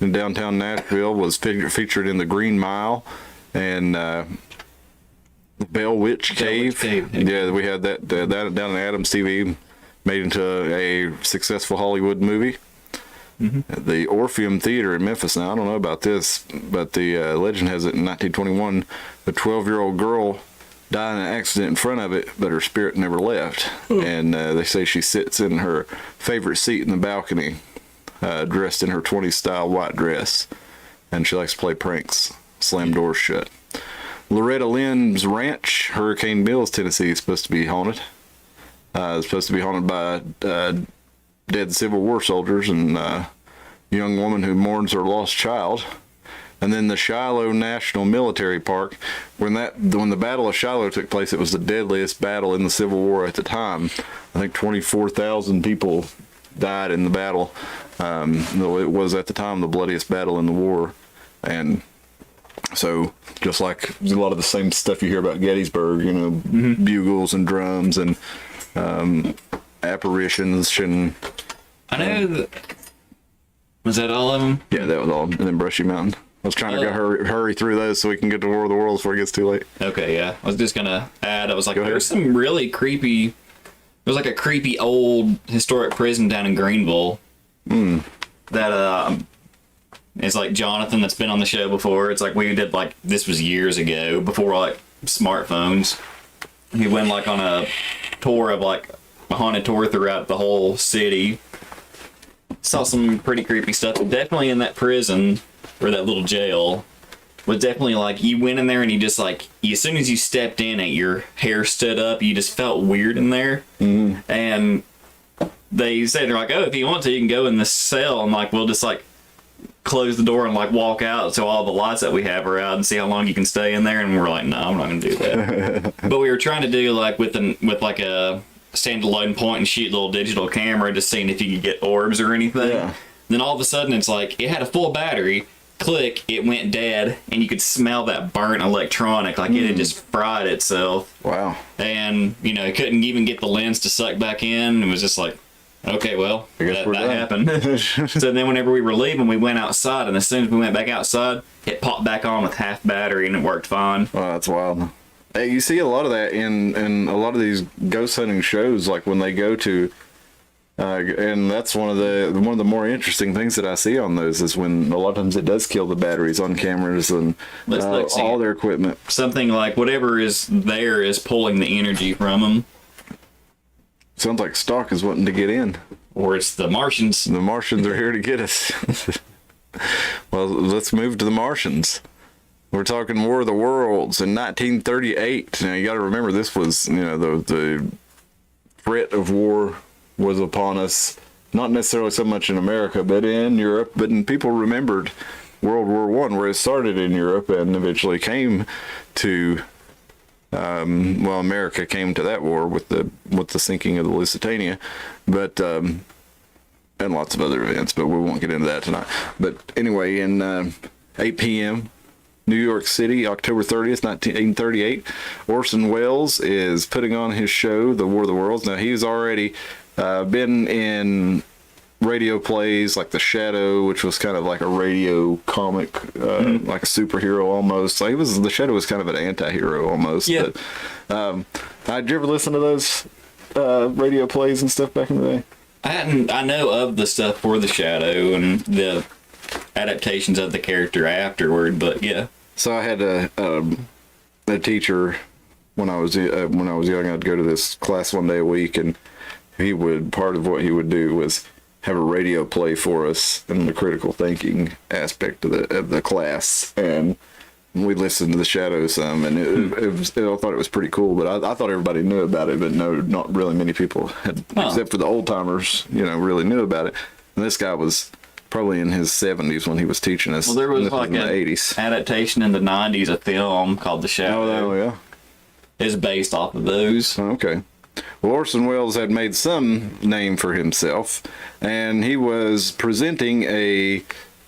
in downtown Nashville was featured in the Green Mile and Bell Witch Cave. Yeah, we had that down in Adams TV, made into a successful Hollywood movie. The Orpheum Theater in Memphis. Now, I don't know about this, but the legend has it in 1921, a 12-year-old girl died in an accident in front of it, but her spirit never left. And they say she sits in her favorite seat in the balcony, dressed in her 20s style white dress, and she likes to play pranks, slam doors shut. Loretta Lynn's ranch, Hurricane Mills, Tennessee, is supposed to be haunted. It's supposed to be haunted by dead Civil War soldiers and a young woman who mourns her lost child. And then the Shiloh National Military Park, when the Battle of Shiloh took place, it was the deadliest battle in the Civil War at the time. I think 24,000 people died in the battle. It was at the time the bloodiest battle in the war. And so, just like a lot of the same stuff you hear about Gettysburg, bugles and drums and apparitions and... I know that... Was that all of them? Yeah, that was all. And then Brushy Mountain. I was trying to hurry through those so we can get to War of the Worlds before it gets too late. Okay, yeah. I was just gonna add, I was like, there's some really creepy... There's like a creepy old historic prison down in Greenville. That, it's like Jonathan that's been on the show before. It's like we did, like, this was years ago, before, like, smartphones. He went, like, on a tour of, like, a haunted tour throughout the whole city. Saw some pretty creepy stuff. Definitely in that prison, or that little jail, was definitely like, you went in there and you just like, as soon as you stepped in it, your hair stood up, you just felt weird in there. And they said, they're like, oh, if you want to, you can go in this cell, and like, we'll just like close the door and like walk out so all the lights that we have are out and see how long you can stay in there. And we're like, no, I'm not gonna do that. But we were trying to do like with like a standalone point and shoot little digital camera, just seeing if you could get orbs or anything. Then all of a sudden, it's like it had a full battery. Click, it went dead, and you could smell that burnt electronic, like it had just fried itself. Wow. And it couldn't even get the lens to suck back in. It was just like, okay, well, I guess that happened. So then whenever we were leaving, we went outside, and as soon as we went back outside, it popped back on with half battery, and it worked fine. Oh, that's wild. Hey, you see a lot of that in a lot of these ghost hunting shows, like when they go to, and that's one of the more interesting things that I see on those is when a lot of times it does kill the batteries on cameras and all their equipment. Something like whatever is there is pulling the energy from them. Sounds like Stock is wanting to get in. Or it's the Martians. The Martians are here to get us. Well, let's move to the Martians. We're talking War of the Worlds in 1938. Now, you got to remember this was, the threat of war was upon us. Not necessarily so much in America, but in Europe. But people remembered World War One, where it started in Europe and eventually came to, America came to that war with the sinking of the Lusitania, but and lots of other events. But we won't get into that tonight. But anyway, in 8 p.m. New York City, October 30th, 1938. Orson Welles is putting on his show, The War of the Worlds. Now, he's already been in radio plays like The Shadow, which was kind of like a radio comic, like a superhero almost. Like The Shadow was kind of an anti-hero almost. Yeah. But, did you ever listen to those radio plays and stuff back in the day? I know of the stuff for The Shadow and the adaptations of the character afterward, but yeah. So I had a teacher when I was young. I'd go to this class one day a week, and part of what he would do was have a radio play for us in the critical thinking aspect of the class, and we listened to The Shadow some, and I thought it was pretty cool. But I thought everybody knew about it, but no, not really many people had, except for the old timers, really knew about it. And this guy was probably in his 70s when he was teaching us. Well, there was like in the an 80s. adaptation in the 90s, a film called The Shadow. Oh, yeah. It's based off of those. Okay. Well, Orson Welles had made some name for himself, and he was presenting a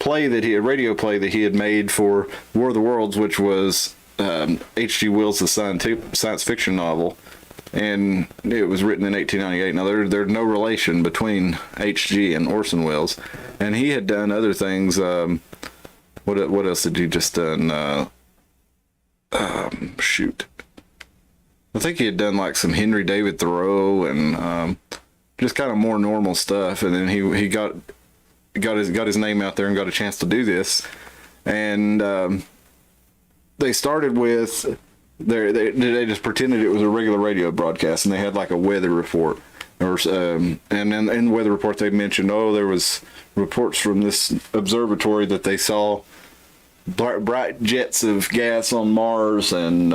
radio play that he had made for War of the Worlds, which was H.G. Wells' science fiction novel, and it was written in 1898. Now, there's no relation between H.G. and Orson Welles, and he had done other things. What else had he just done? Shoot. I think he had done like some Henry David Thoreau and just kind of more normal stuff, and then he got his name out there and got a chance to do this, and they started with they just pretended it was a regular radio broadcast, and they had like a weather report, and then in the weather report they mentioned there was reports from this observatory that they saw bright jets of gas on Mars, and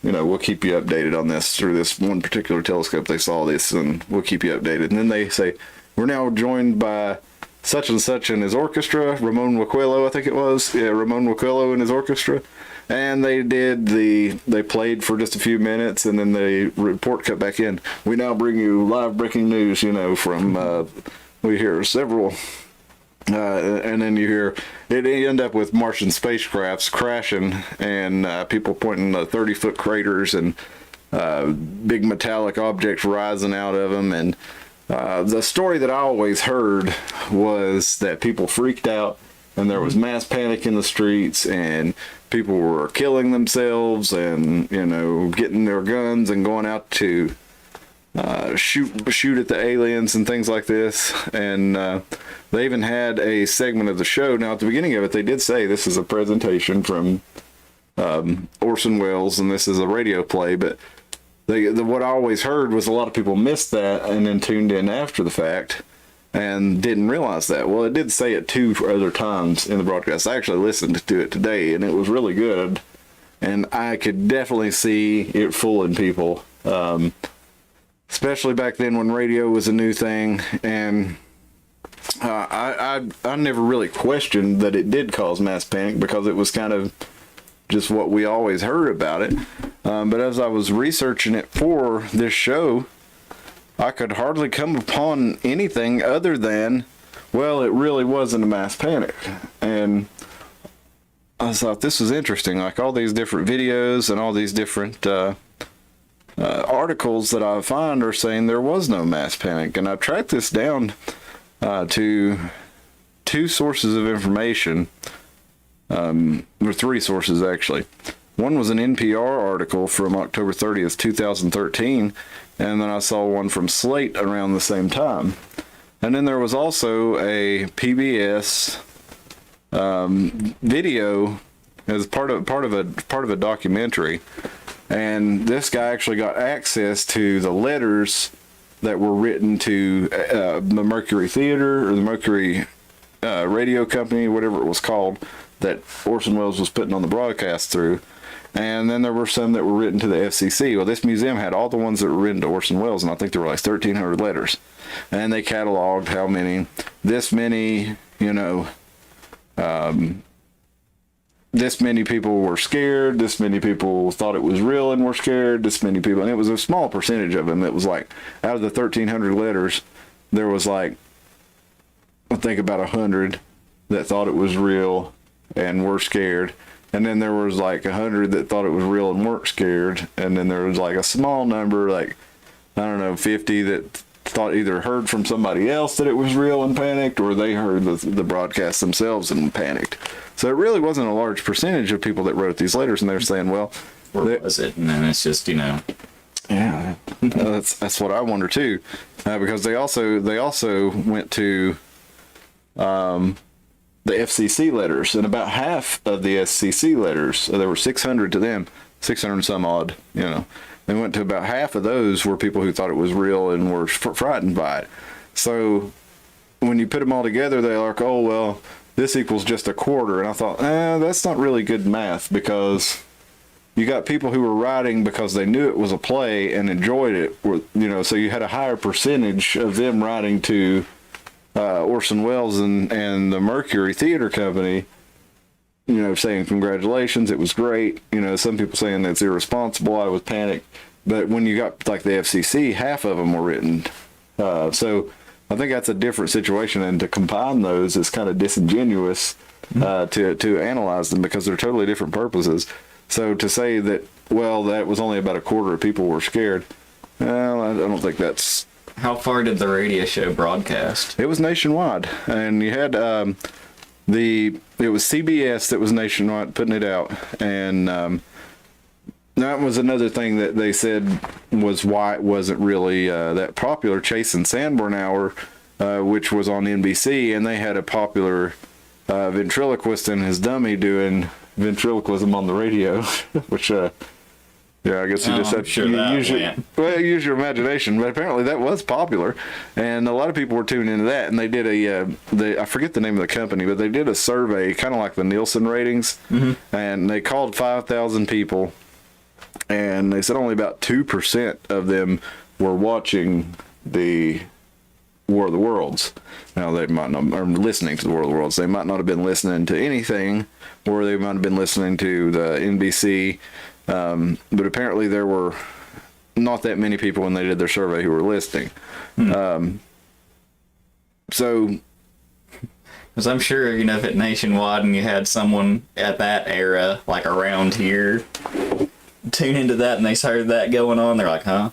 we'll keep you updated on this through this one particular telescope. They saw this, and we'll keep you updated. And then they say we're now joined by such and such in his orchestra, Ramon Waquillo, I think it was. Yeah, Ramon Waquillo and his orchestra. And they played for just a few minutes, and then the report cut back in. We now bring you live breaking news, from, we hear several, and then you hear, it end up with Martian spacecrafts crashing, and people pointing to 30-foot craters, and big metallic objects rising out of them, and the story that I always heard was that people freaked out, and there was mass panic in the streets, and people were killing themselves, and getting their guns and going out to shoot at the aliens and things like this. And they even had a segment of the show. Now, at the beginning of it, they did say this is a presentation from Orson Welles, and this is a radio play, but what I always heard was a lot of people missed that and then tuned in after the fact and didn't realize that. Well, it did say it 2 other times in the broadcast. I actually listened to it today, and it was really good, and I could definitely see it fooling people, especially back then when radio was a new thing. And I never really questioned that it did cause mass panic, because it was kind of just what we always heard about it. But as I was researching it for this show, I could hardly come upon anything other than well, it really wasn't a mass panic. And I thought this was interesting. Like all these different videos and all these different articles that I find are saying there was no mass panic. And I tracked this down to two sources of information, or three sources actually. One was an NPR article from October 30th, 2013, and then I saw one from Slate around the same time. And then there was also a PBS video as part of a documentary, and this guy actually got access to the letters that were written to the Mercury Theater or the Mercury radio company, whatever it was called, that Orson Welles was putting on the broadcast through. And then there were some that were written to the FCC. Well, this museum had all the ones that were written to Orson Welles, and I think there were like 1,300 letters. And they cataloged how many, this many, this many people were scared, this many people thought it was real and were scared, this many people, and it was a small percentage of them. It was like, out of the 1,300 letters, there was like, I think about 100 that thought it was real and were scared. And then there was like 100 that thought it was real and weren't scared. And then there was like a small number, like, 50 that thought either heard from somebody else that it was real and panicked, or they heard the broadcast themselves and panicked. So it really wasn't a large percentage of people that wrote these letters, and they're saying, well, or was it? And then it's just, yeah, that's what I wonder too, because they also went to the FCC letters, and about half of the FCC letters, there were 600 to them, 600 some odd, they went to about half of those were people who thought it was real and were frightened by it. So when you put them all together, they're like, oh, well, this equals just a quarter. And I thought, that's not really good math, because you got people who were writing because they knew it was a play and enjoyed it, so you had a higher percentage of them writing to Orson Welles and the Mercury Theater Company, saying congratulations, it was great. Some people saying that's irresponsible, I was panicked. But when you got like the FCC, half of them were written. So I think that's a different situation, and to combine those is kind of disingenuous to analyze them, because they're totally different purposes. So to say that, well, that was only about a quarter of people were scared, well, I don't think that's... How far did the radio show broadcast? It was nationwide, and you had it was CBS that was nationwide putting it out, and that was another thing that they said was why it wasn't really that popular. Chase and Sanborn Hour, which was on NBC, and they had a popular ventriloquist and his dummy doing ventriloquism on the radio, which yeah, I guess you just had to use your imagination. But apparently that was popular, and a lot of people were tuning into that. And they did I forget the name of the company, but they did a survey, kind of like the Nielsen ratings, and they called 5,000 people, and they said only about 2% of them were watching the War of the Worlds. Now, they might not, or listening to the War of the Worlds. They might not have been listening to anything, or they might have been listening to the NBC. But apparently there were not that many people when they did their survey who were listening. So, because I'm sure, if it nationwide and you had someone at that era, like around here, tune into that and they heard that going on, they're like, huh?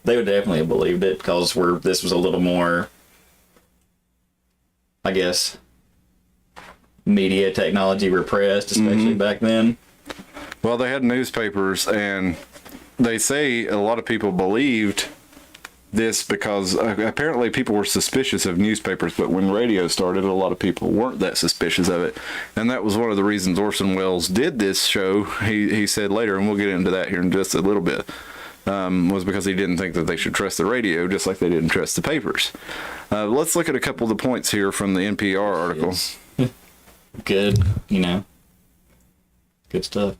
They would definitely have believed it, because this was a little more, I guess, media technology repressed, especially back then. Well, they had newspapers, and they say a lot of people believed this because apparently people were suspicious of newspapers, but when radio started, a lot of people weren't that suspicious of it. And that was one of the reasons Orson Welles did this show. He said later, and we'll get into that here in just a little bit, was because he didn't think that they should trust the radio, just like they didn't trust the papers. Let's look at a couple of the points here from the NPR article. Good, good stuff.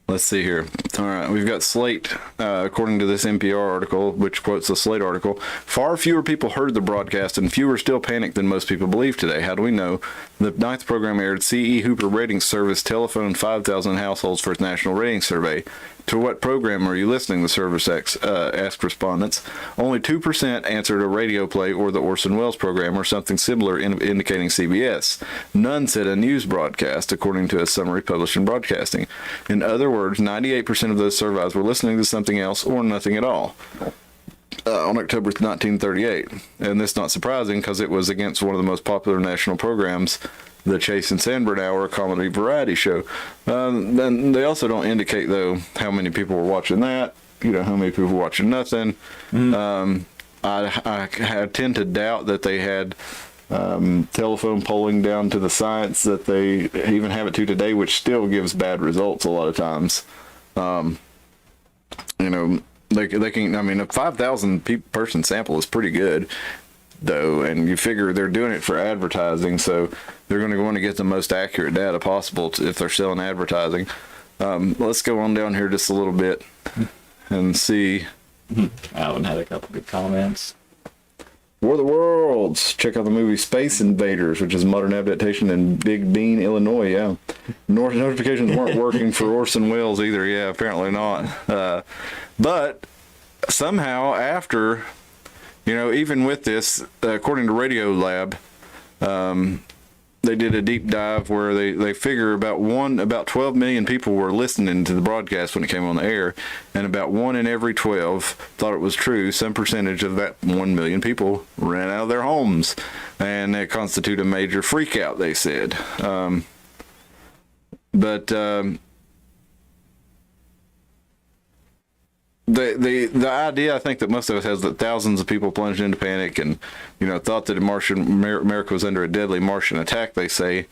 Let's see here. All right, we've got Slate, according to this NPR article, which quotes the Slate article. Far fewer people heard the broadcast, and fewer still panicked than most people believe today. How do we know? The ninth program aired. C.E. Hooper Ratings Service telephoned 5,000 households for its national rating survey. To what program are you listening? The service asked respondents. Only 2% answered a radio play or the Orson Welles program or something similar, indicating CBS. None said a news broadcast, according to a summary published in Broadcasting. In other words, 98% of those surveyed were listening to something else or nothing at all. On October 1938. And this not surprising because it was against one of the most popular national programs, the Chase and Sandburn Hour, a comedy variety show. Then they also don't indicate, though, how many people were watching that, how many people were watching nothing. I tend to doubt that they had telephone polling down to the science that they even have it to today, which still gives bad results a lot of times. They can, a 5,000 person sample is pretty good, though, and you figure they're doing it for advertising, so they're going to want to get the most accurate data possible if they're selling advertising. Let's go on down here just a little bit and see. Alan had a couple good comments. War of the Worlds. Check out the movie Space Invaders, which is a modern adaptation in Big Bean, Illinois. Yeah, notifications weren't working for Orson Welles either. Yeah, apparently not. But somehow after, even with this, according to Radio Lab, they did a deep dive where they figure about 12 million people were listening to the broadcast when it came on the air, and about 1 in every 12 thought it was true. Some percentage of that 1 million people ran out of their homes, and it constituted a major freakout, they said. The idea I think that most of us has that thousands of people plunged into panic and thought that America was under a deadly Martian attack, they say,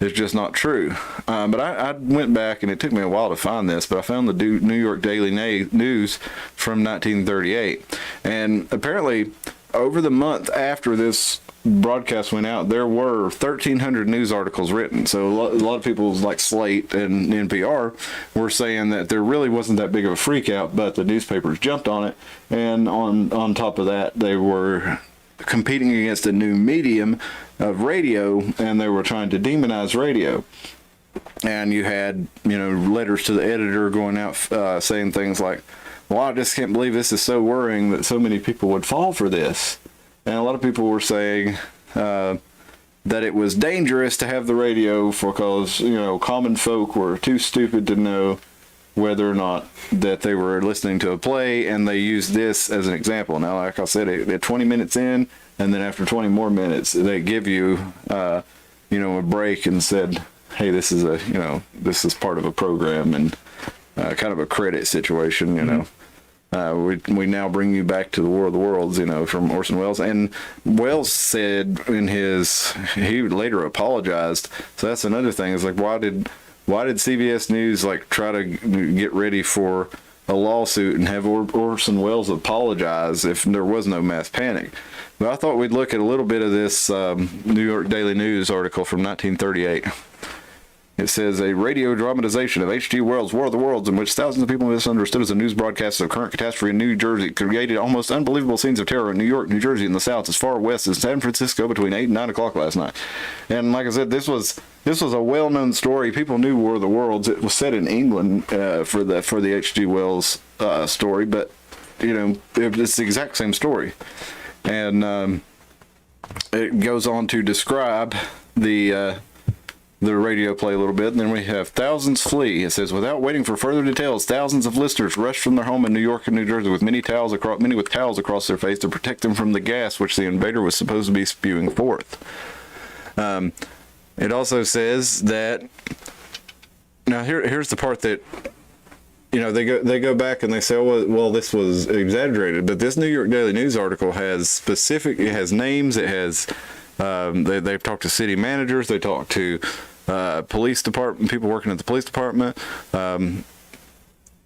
is just not true. But I went back, and it took me a while to find this, but I found the New York Daily News from 1938, and apparently over the month after this broadcast went out, there were 1,300 news articles written. So a lot of people like Slate and NPR were saying that there really wasn't that big of a freak out, but the newspapers jumped on it. And on top of that, they were competing against a new medium of radio, and they were trying to demonize radio. And you had, letters to the editor going out saying things like, well, I just can't believe this is so worrying that so many people would fall for this. And a lot of people were saying that it was dangerous to have the radio because, common folk were too stupid to know whether or not that they were listening to a play, and they used this as an example. Now, like I said, at 20 minutes in, and then after 20 more minutes, they give you, a break and said, hey, this is part of a program and kind of a credit situation, We now bring you back to the War of the Worlds, from Orson Welles. And Welles said he later apologized. So that's another thing. It's like, why did CBS News try to get ready for a lawsuit and have Orson Welles apologize if there was no mass panic? But I thought we'd look at a little bit of this New York Daily News article from 1938. It says, a radio dramatization of H.G. Wells' War of the Worlds, in which thousands of people misunderstood as a news broadcast of current catastrophe in New Jersey, created almost unbelievable scenes of terror in New York, New Jersey, and the South, as far west as San Francisco between 8 and 9 o'clock last night. And like I said, this was a well-known story. People knew War of the Worlds. It was set in England for the H.G. Wells story, but it's the exact same story. And it goes on to describe the radio play a little bit, and then we have thousands flee. It says, without waiting for further details, thousands of listeners rushed from their home in New York and New Jersey with many with towels across their face to protect them from the gas which the invader was supposed to be spewing forth. It also says that, now here's the part that, they go back and they say, well, this was exaggerated, but this New York Daily News article has names, it has, they've talked to city managers, they talked to police department, people working at the police department.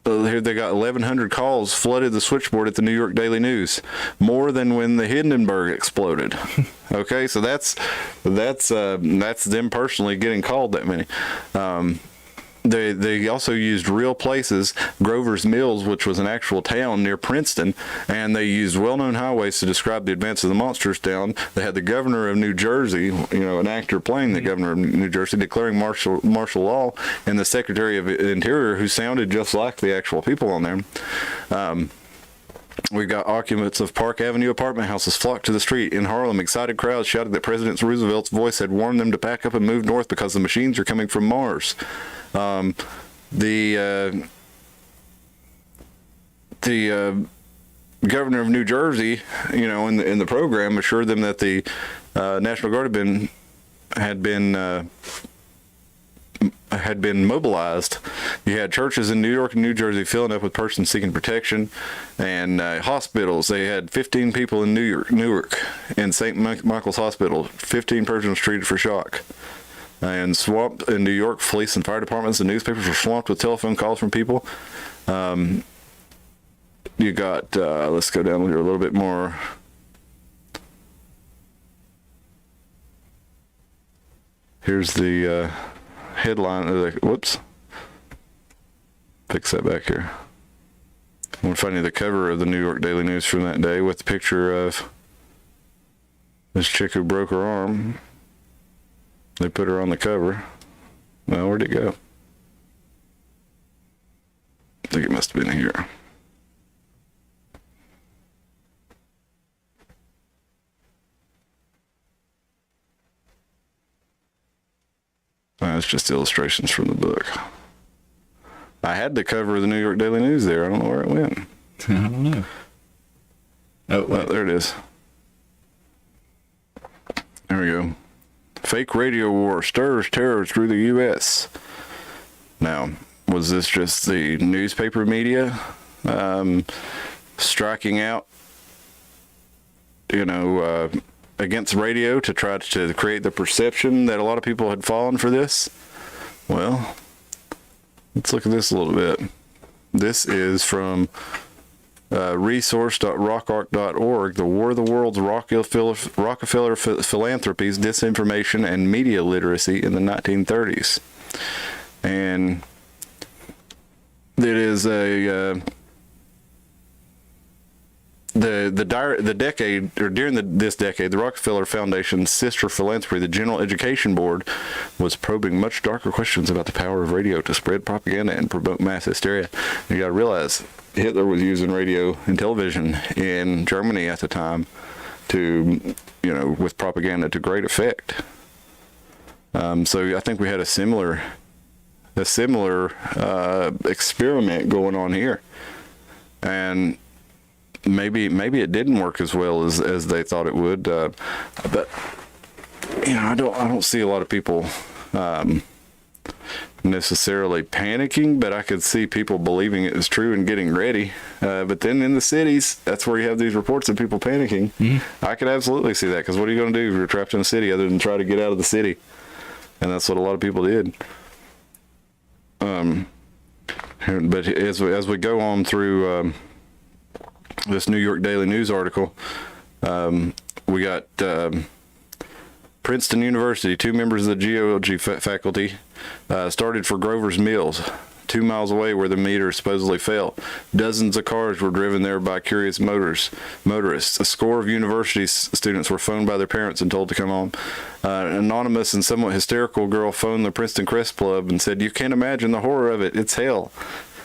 Here they got 1,100 calls flooded the switchboard at the New York Daily News, more than when the Hindenburg exploded. Okay, so that's them personally getting called that many. They also used real places, Grover's Mills, which was an actual town near Princeton, and they used well-known highways to describe the events of the Monsters Town. They had the governor of New Jersey, an actor playing the governor of New Jersey, declaring martial law, and the Secretary of Interior, who sounded just like the actual people on there. We got occupants of Park Avenue apartment houses flocked to the street. In Harlem, excited crowds shouted that President Roosevelt's voice had warned them to pack up and move north because the machines are coming from Mars. The governor of New Jersey, in the program, assured them that the National Guard had been mobilized. You had churches in New York and New Jersey filling up with persons seeking protection, and hospitals. They had 15 people in Newark in St. Michael's Hospital. 15 persons treated for shock. And swamped in New York, police and fire departments and newspapers were swamped with telephone calls from people. You got, let's go down here a little bit more. Here's the headline of the, whoops. Fix that back here. I'm finding the cover of the New York Daily News from that day with the picture of this chick who broke her arm. They put her on the cover. Well, where'd it go? I think it must have been here. It's just illustrations from the book. I had the cover of the New York Daily News there. I don't know where it went. I don't know. Oh, there it is. There we go. Fake radio war stirs terror through the U.S. Now, was this just the newspaper media striking out, against radio to try to create the perception that a lot of people had fallen for this? Well, let's look at this a little bit. This is from resource.rockarc.org, The War of the Worlds, Rockefeller Philanthropies, Disinformation, and Media Literacy in the 1930s. And it is a the decade, or during this decade, the Rockefeller Foundation's sister philanthropy, the General Education Board, was probing much darker questions about the power of radio to spread propaganda and promote mass hysteria. You got to realize Hitler was using radio and television in Germany at the time to, with propaganda to great effect. So I think we had a similar experiment going on here, and maybe it didn't work as well as they thought it would, but I don't see a lot of people necessarily panicking, but I could see people believing it was true and getting ready. But then in the cities, that's where you have these reports of people panicking. Mm-hmm. I could absolutely see that, because what are you going to do if you're trapped in a city other than try to get out of the city? And that's what a lot of people did. But as we go on through this New York Daily News article, we got Princeton University, 2 members of the geology faculty started for Grover's Mills, 2 miles away where the meteor supposedly fell. Dozens of cars were driven there by curious motorists. A score of university students were phoned by their parents and told to come home. An anonymous and somewhat hysterical girl phoned the Princeton Crest Club and said, "You can't imagine the horror of it. It's hell."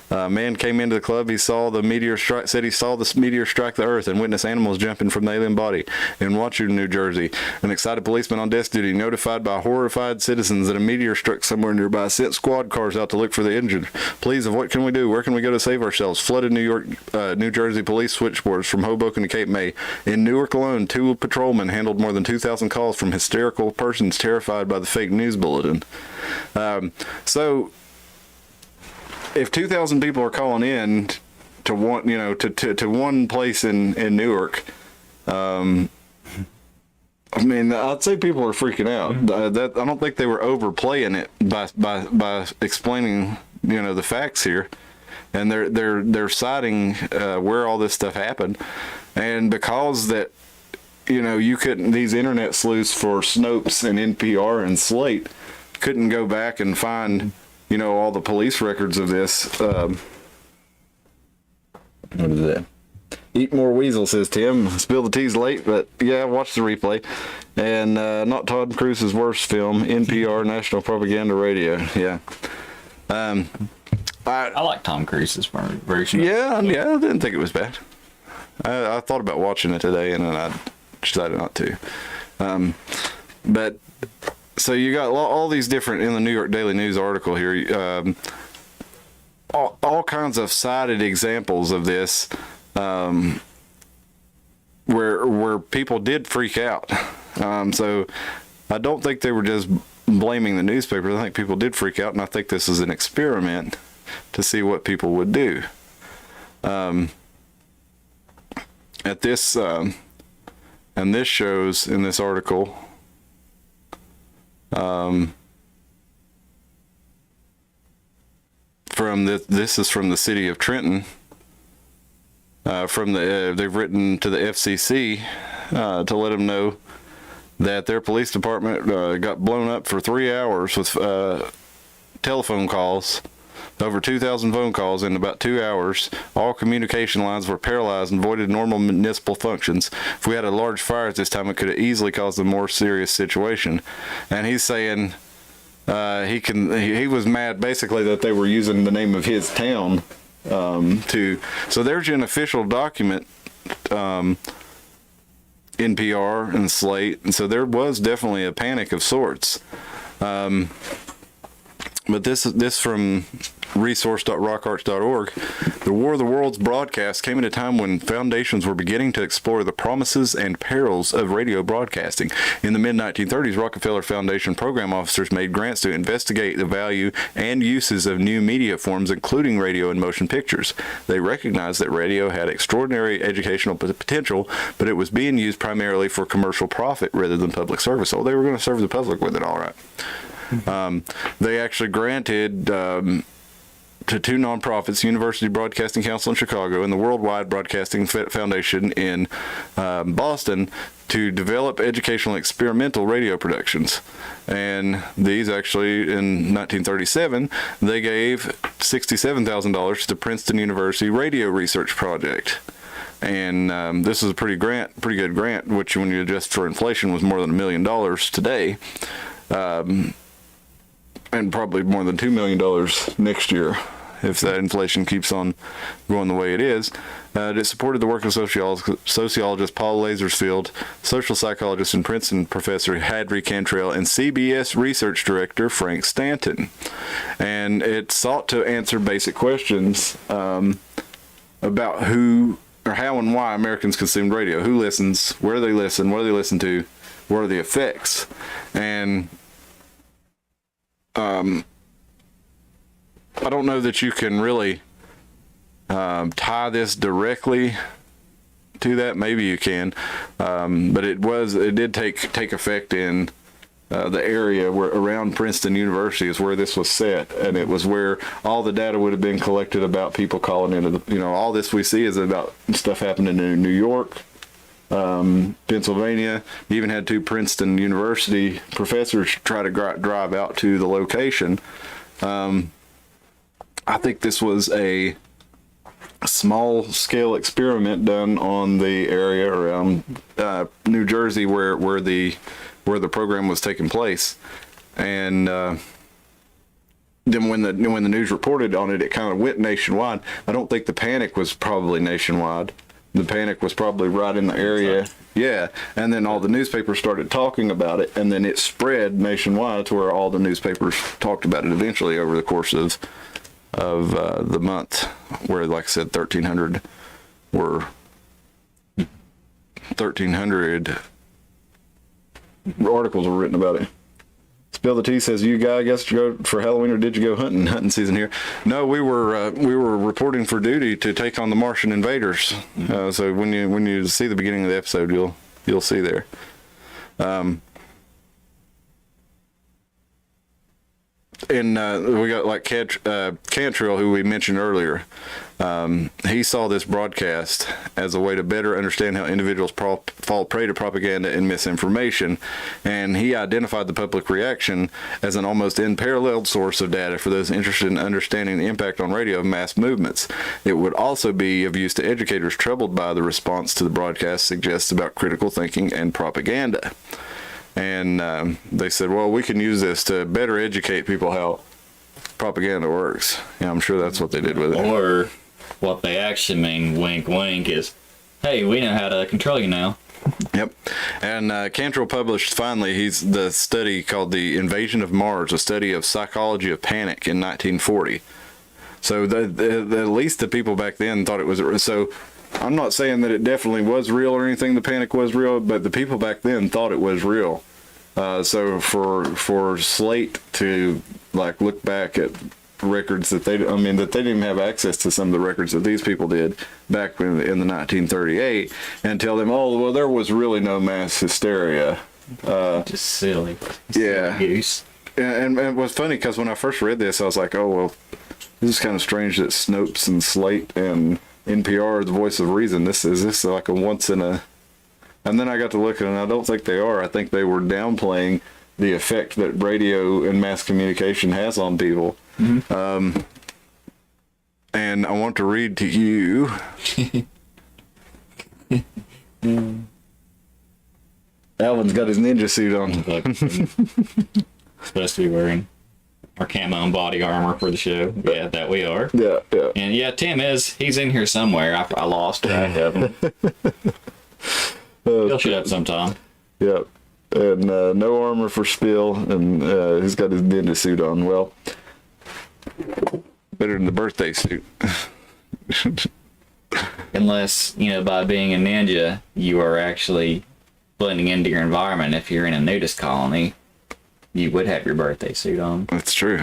A man came into the club. He saw the meteor strike. Said he saw the meteor strike the earth and witnessed animals jumping from the alien body. In Washington, New Jersey, an excited policeman on desk duty, notified by horrified citizens that a meteor struck somewhere nearby, sent squad cars out to look for the injured. Please, of what can we do? Where can we go to save ourselves? Flooded New Jersey police switchboards from Hoboken to Cape May. In Newark alone, 2 patrolmen handled more than 2,000 calls from hysterical persons terrified by the fake news bulletin. So, if 2,000 people are calling in to one, to one place in Newark, I mean, I'd say people are freaking out. I don't think they were overplaying it by explaining, the facts here, and they're citing where all this stuff happened, and because that, you couldn't, these internet sleuths for Snopes and NPR and Slate couldn't go back and find all the police records of this. What is that? Eat more weasel, says Tim. Spill the tea's late, but yeah, watch the replay. And not Todd Cruise's worst film, NPR, National Propaganda Radio. Yeah. I like Tom Cruise's version. Yeah, I didn't think it was bad. I thought about watching it today, and then I decided not to. But so you got all these different in the New York Daily News article here. All kinds of cited examples of this, where people did freak out. So I don't think they were just blaming the newspapers. I think people did freak out, and I think this is an experiment to see what people would do. At this, and this shows in this article, this is from the city of Trenton. They've written to the FCC to let them know that their police department got blown up for 3 hours with telephone calls. Over 2,000 phone calls in about 2 hours. All communication lines were paralyzed and voided normal municipal functions. If we had a large fire at this time, it could have easily caused a more serious situation. And he's saying he was mad basically that they were using the name of his town so there's an official document, NPR and Slate, and so there was definitely a panic of sorts. But this from resource.rockarts.org. The War of the Worlds broadcast came at a time when foundations were beginning to explore the promises and perils of radio broadcasting. In the mid-1930s, Rockefeller Foundation program officers made grants to investigate the value and uses of new media forms, including radio and motion pictures. They recognized that radio had extraordinary educational potential, but it was being used primarily for commercial profit rather than public service. So they were going to serve the public with it, all right. They actually granted to two nonprofits, University Broadcasting Council in Chicago and the Worldwide Broadcasting Foundation in Boston, to develop educational experimental radio productions. And these actually, in 1937, they gave $67,000 to Princeton University Radio Research Project. And this is a pretty good grant, which when you adjust for inflation was more than $1 million today. And probably more than $2 million next year if that inflation keeps on going the way it is. It supported the work of sociologist Paul Lazarsfield, social psychologist and Princeton professor Hadley Cantrell, and CBS research director Frank Stanton. And it sought to answer basic questions about who or how and why Americans consumed radio. Who listens? Where do they listen? What do they listen to? What are the effects? And I don't know that you can really tie this directly to that. Maybe you can, but it did take effect in the area where around Princeton University is where this was set, and it was where all the data would have been collected about people calling into the, all this we see is about stuff happening in New York, Pennsylvania. You even had two Princeton University professors try to drive out to the location. I think this was a small scale experiment done on the area around New Jersey where the program was taking place, and then when the news reported on it, it kind of went nationwide. I don't think the panic was probably nationwide. The panic was probably right in the area. Yeah, and then all the newspapers started talking about it, and then it spread nationwide to where all the newspapers talked about it eventually over the course of the month, where, like I said, 1,300 articles were written about it. Spill the Tea says, "You guy guess you go for Halloween, or did you go hunting season here?" No, we were reporting for duty to take on the Martian invaders. So when you see the beginning of the episode, you'll see there. we got like Cantrell, who we mentioned earlier. He saw this broadcast as a way to better understand how individuals fall prey to propaganda and misinformation, and he identified the public reaction as an almost unparalleled source of data for those interested in understanding the impact on radio of mass movements. It would also be of use to educators troubled by the response to the broadcast suggests about critical thinking and propaganda. And they said, well, we can use this to better educate people how propaganda works. Yeah, I'm sure that's what they did with it. Or what they actually mean, wink, wink, is, hey, we know how to control you now. Yep. And Cantrell published, finally, the study called The Invasion of Mars, a study of psychology of panic in 1940. So at least the people back then thought it was, so I'm not saying that it definitely was real or anything, the panic was real, but the people back then thought it was real. So for Slate to like look back at records that they didn't even have access to some of the records that these people did back in the 1938 and tell them, oh, well, there was really no mass hysteria. Just silly. Yeah. Use. And it was funny because when I first read this, I was like, oh, well, this is kind of strange that Snopes and Slate and NPR are the voice of reason. Is this like a once in a... And then I got to look at it, and I don't think they are. I think they were downplaying the effect that radio and mass communication has on people. Mm-hmm. And I want to read to you. Alvin's got his ninja suit on. Supposed to be wearing our camo and body armor for the show. Yeah, that we are. Yeah, yeah. And yeah, Tim he's in here somewhere. I lost track of him. He'll show up sometime. Yep. And no armor for Spill, and he's got his ninja suit on. Well, better than the birthday suit. Unless, by being a ninja, you are actually blending into your environment. If you're in a nudist colony, you would have your birthday suit on. That's true.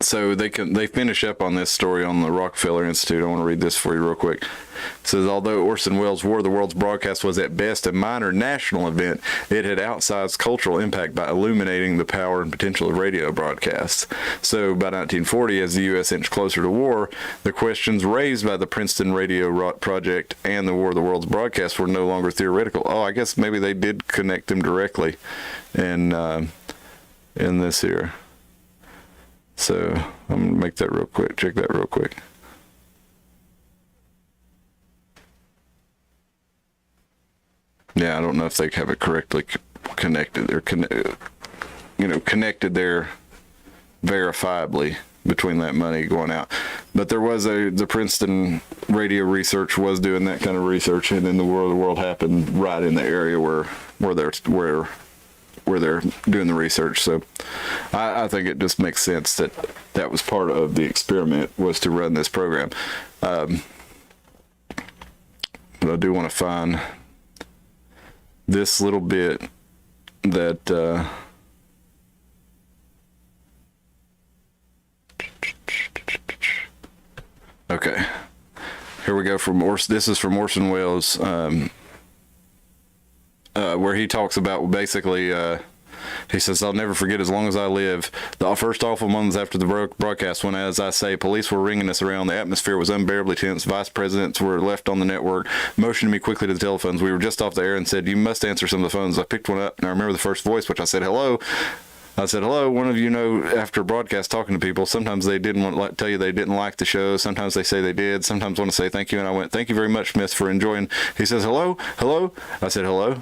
So they finish up on this story on the Rockefeller Institute. I want to read this for you real quick. It says, although Orson Welles' War of the Worlds broadcast was at best a minor national event, it had outsized cultural impact by illuminating the power and potential of radio broadcasts. So by 1940, as the U.S. inched closer to war, the questions raised by the Princeton Radio Project and the War of the Worlds broadcast were no longer theoretical. Oh, I guess maybe they did connect them directly in this here. So I'm going to make that real quick. Check that real quick. Yeah, I don't know if they have it correctly connected. They're connected there verifiably between that money going out. But there was the Princeton radio research was doing that kind of research, and then the War of the World happened right in the area where they're doing the research. So I think it just makes sense that was part of the experiment, was to run this program. But I do want to find this little bit that okay, here we go. This is from Orson Welles, where he talks about basically, he says, I'll never forget as long as I live the first awful moments after the broadcast when, as I say, police were ringing us around. The atmosphere was unbearably tense. Vice presidents were left on the network, motioning me quickly to the telephones. We were just off the air and said, you must answer some of the phones. I picked one up, and I remember the first voice, which I said, hello. I said, hello, one of you know, after broadcast talking to people, sometimes they didn't want to tell you they didn't like the show. Sometimes they say they did. Sometimes want to say thank you. And I went, thank you very much, miss, for enjoying. He says, hello, hello. I said, hello.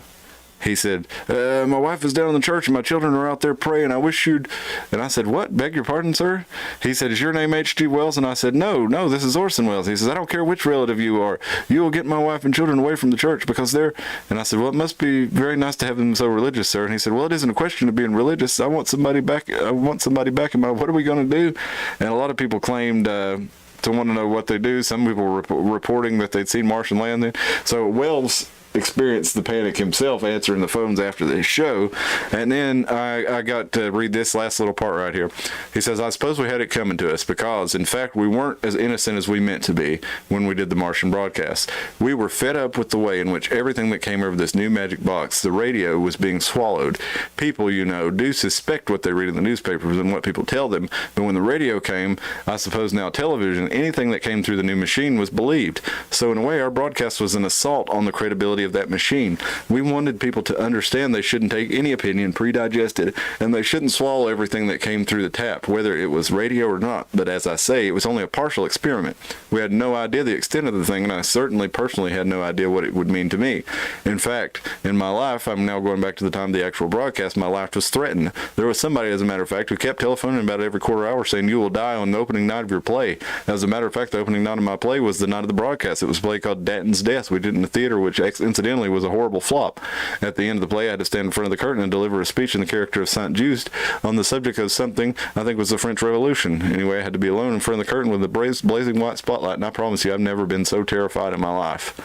He said, my wife is down in the church and my children are out there praying. I wish you'd... And I said, what? Beg your pardon, sir? He said, is your name H.G. Wells? And I said, no, this is Orson Welles. He says, I don't care which relative you are. You will get my wife and children away from the church because they're... And I said, well, it must be very nice to have them so religious, sir. And he said, well, it isn't a question of being religious. I want somebody back in my... What are we going to do? And a lot of people claimed... to want to know what they do. Some people were reporting that they'd seen Martian land there. So Wells experienced the panic himself answering the phones after the show. And then I got to read this last little part right here. He says, I suppose we had it coming to us because, in fact, we weren't as innocent as we meant to be when we did the Martian broadcast. We were fed up with the way in which everything that came over this new magic box, the radio, was being swallowed. People, you know, do suspect what they read in the newspapers and what people tell them, but when the radio came, I suppose now television, anything that came through the new machine was believed. So in a way, our broadcast was an assault on the credibility of that machine. We wanted people to understand they shouldn't take any opinion pre-digested, and they shouldn't swallow everything that came through the tap, whether it was radio or not. But as I say, it was only a partial experiment. We had no idea the extent of the thing, and I certainly personally had no idea what it would mean to me. In fact, in my life, I'm now going back to the time of the actual broadcast, my life was threatened. There was somebody, as a matter of fact, who kept telephoning about every quarter hour saying, you will die on the opening night of your play. As a matter of fact, the opening night of my play was the night of the broadcast. It was a play called Danton's Death. We did it in the theater, which incidentally was a horrible flop. At the end of the play, I had to stand in front of the curtain and deliver a speech in the character of Saint Just on the subject of something I think was the French Revolution. Anyway, I had to be alone in front of the curtain with a blazing white spotlight, and I promise you, I've never been so terrified in my life.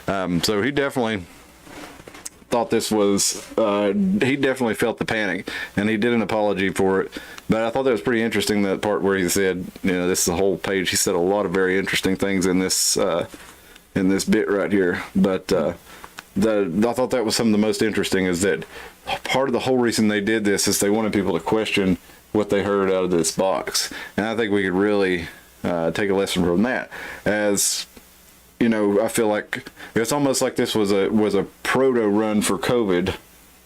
So he definitely thought this was, he definitely felt the panic, and he did an apology for it. But I thought that was pretty interesting, that part where he said, you know, this is a whole page. He said a lot of very interesting things in this bit right here. But I thought that was some of the most interesting, is that part of the whole reason they did this is they wanted people to question what they heard out of this box. And I think we could really take a lesson from that. As you know, I feel like it's almost like this was a proto run for COVID.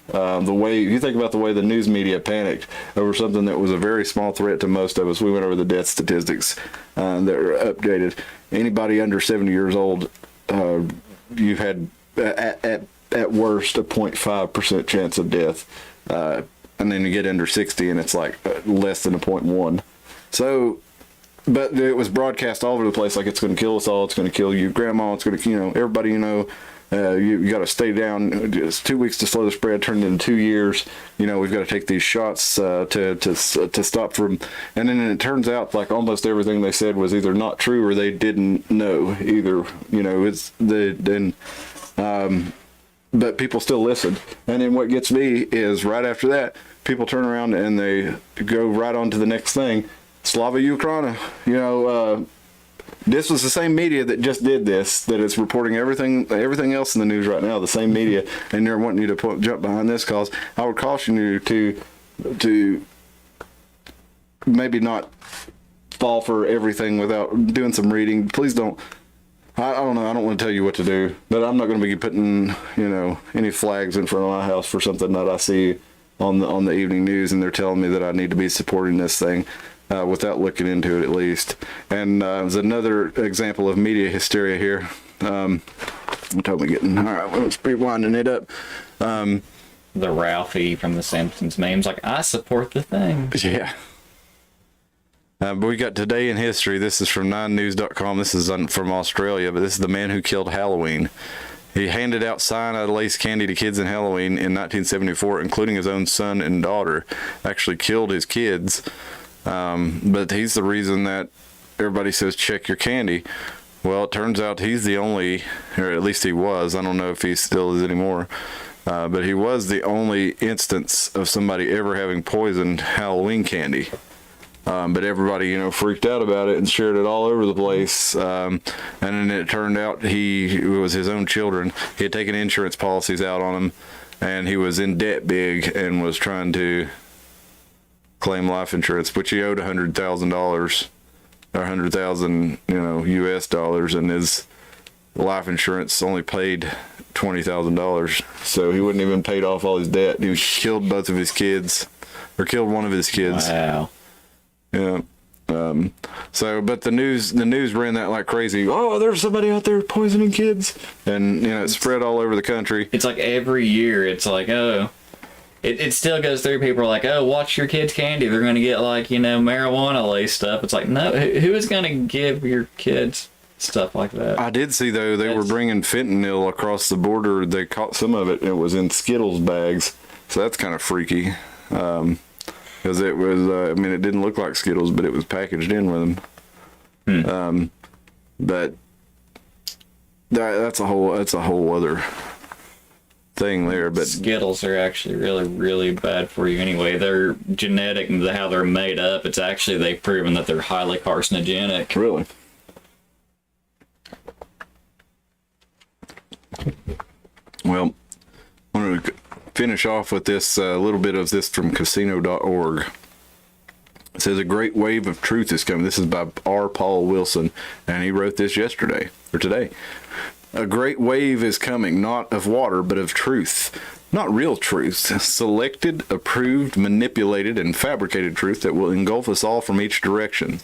The way you think about the way the news media panicked over something that was a very small threat to most of us. We went over the death statistics that were updated. Anybody under 70 years old, you had at worst a 0.5% chance of death, and then you get under 60 and it's like less than a 0.1. So, but it was broadcast all over the place, like it's going to kill us all, it's going to kill you, grandma, it's going to, you know, everybody, you know. You got to stay down. It's 2 weeks to slow the spread, turned into 2 years. You know, we've got to take these shots to stop from. And then it turns out like almost everything they said was either not true or they didn't know either. You know, but people still listened. And then what gets me is right after that, people turn around and they go right on to the next thing. Slava Ukraina. You know. This was the same media that just did this, that is reporting everything else in the news right now, the same media, and they're wanting you to jump behind this cause. I would caution you to maybe not fall for everything without doing some reading. Please don't. I don't know. I don't want to tell you what to do, but I'm not going to be putting, you know, any flags in front of my house for something that I see on the evening news, and they're telling me that I need to be supporting this thing. Without looking into it at least. And there's another example of media hysteria here. What time are we getting? All right, let's be winding it up. The Ralphie from The Simpsons memes, like, I support the thing. Yeah. But we got Today in History. This is from 9news.com. This is from Australia, but this is the man who killed Halloween. He handed out cyanide lace candy to kids in Halloween in 1974, including his own son and daughter. Actually killed his kids. But he's the reason that everybody says check your candy. Well, it turns out he's the only, or at least he was, I don't know if he still is anymore, but he was the only instance of somebody ever having poisoned Halloween candy. But everybody, you know, freaked out about it and shared it all over the place. And then it turned out it was his own children. He had taken insurance policies out on him, and he was in debt big and was trying to claim life insurance, which he owed $100,000 or 100,000, you know, US dollars, and his life insurance only paid $20,000. So he wouldn't even paid off all his debt. He killed both of his kids, or killed one of his kids. Wow. Yeah. So, but the news ran that like crazy. Oh, there's somebody out there poisoning kids, and you know, it spread all over the country. It's like every year, it's like, oh. It still goes through. People are like, oh, watch your kids' candy. They're going to get, like, you know, marijuana laced up. It's like, no, who is going to give your kids stuff like that? I did see, though, they were bringing fentanyl across the border. They caught some of it, and it was in Skittles bags. So that's kind of freaky. Because it was, I mean, it didn't look like Skittles, but it was packaged in with them. But that's a whole other thing there. But Skittles are actually really, really bad for you anyway. They're genetic and how they're made up. It's actually, they've proven that they're highly carcinogenic. really, well, I'm going to finish off with this little bit of this from casino.org. It says a great wave of truth is coming. This is by R. Paul Wilson, and he wrote this yesterday or today. A great wave is coming, not of water, but of truth. Not real truth, selected, approved, manipulated, and fabricated truth that will engulf us all from each direction.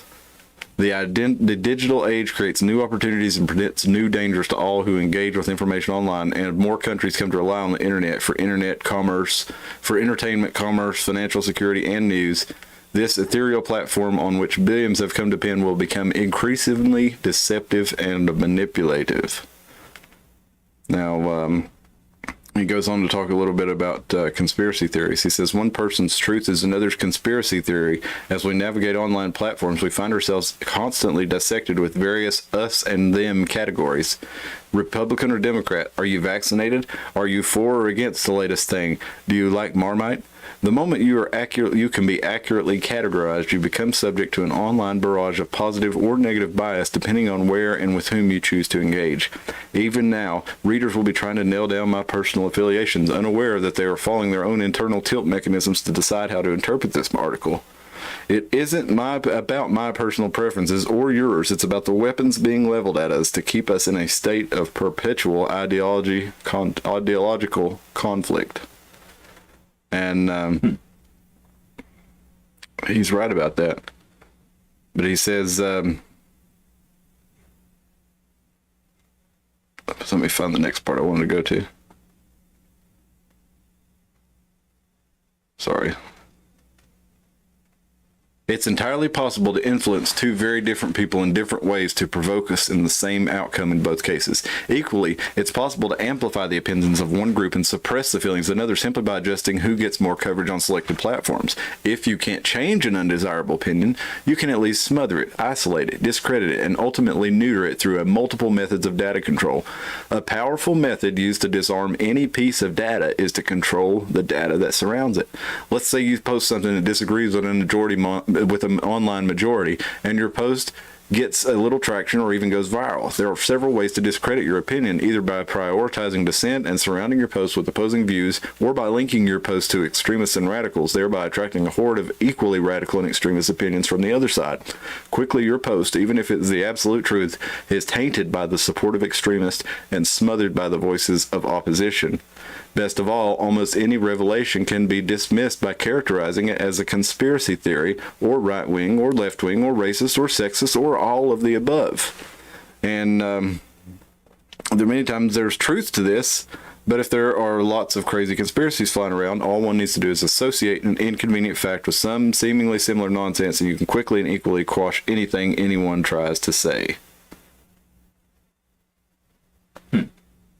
The digital age creates new opportunities and presents new dangers to all who engage with information online, and more countries come to rely on the internet for internet commerce, for entertainment, commerce, financial security, and news. This ethereal platform on which billions have come to depend will become increasingly deceptive and manipulative. Now, he goes on to talk a little bit about conspiracy theories. He says, one person's truth is another's conspiracy theory. As we navigate online platforms, we find ourselves constantly dissected with various us and them categories. Republican or Democrat? Are you vaccinated? Are you for or against the latest thing? Do you like Marmite? The moment you can be accurately categorized, you become subject to an online barrage of positive or negative bias depending on where and with whom you choose to engage. Even now, readers will be trying to nail down my personal affiliations, unaware that they are following their own internal tilt mechanisms to decide how to interpret this article. It isn't about my personal preferences or yours. It's about the weapons being leveled at us to keep us in a state of perpetual ideological conflict. And he's right about that. But he says, let me find the next part I wanted to go to. Sorry. It's entirely possible to influence two very different people in different ways to provoke us in the same outcome in both cases. Equally, it's possible to amplify the opinions of one group and suppress the feelings of another simply by adjusting who gets more coverage on selected platforms. If you can't change an undesirable opinion, you can at least smother it, isolate it, discredit it, and ultimately neuter it through multiple methods of data control. A powerful method used to disarm any piece of data is to control the data that surrounds it. Let's say you post something that disagrees with an online majority, and your post gets a little traction or even goes viral. There are several ways to discredit your opinion, either by prioritizing dissent and surrounding your post with opposing views, or by linking your post to extremists and radicals, thereby attracting a horde of equally radical and extremist opinions from the other side. Quickly, your post, even if it is the absolute truth, is tainted by the support of extremists and smothered by the voices of opposition. Best of all, almost any revelation can be dismissed by characterizing it as a conspiracy theory, or right-wing, or left-wing, or racist, or sexist, or all of the above. And there many times there's truth to this, but if there are lots of crazy conspiracies flying around, all one needs to do is associate an inconvenient fact with some seemingly similar nonsense, and you can quickly and equally quash anything anyone tries to say.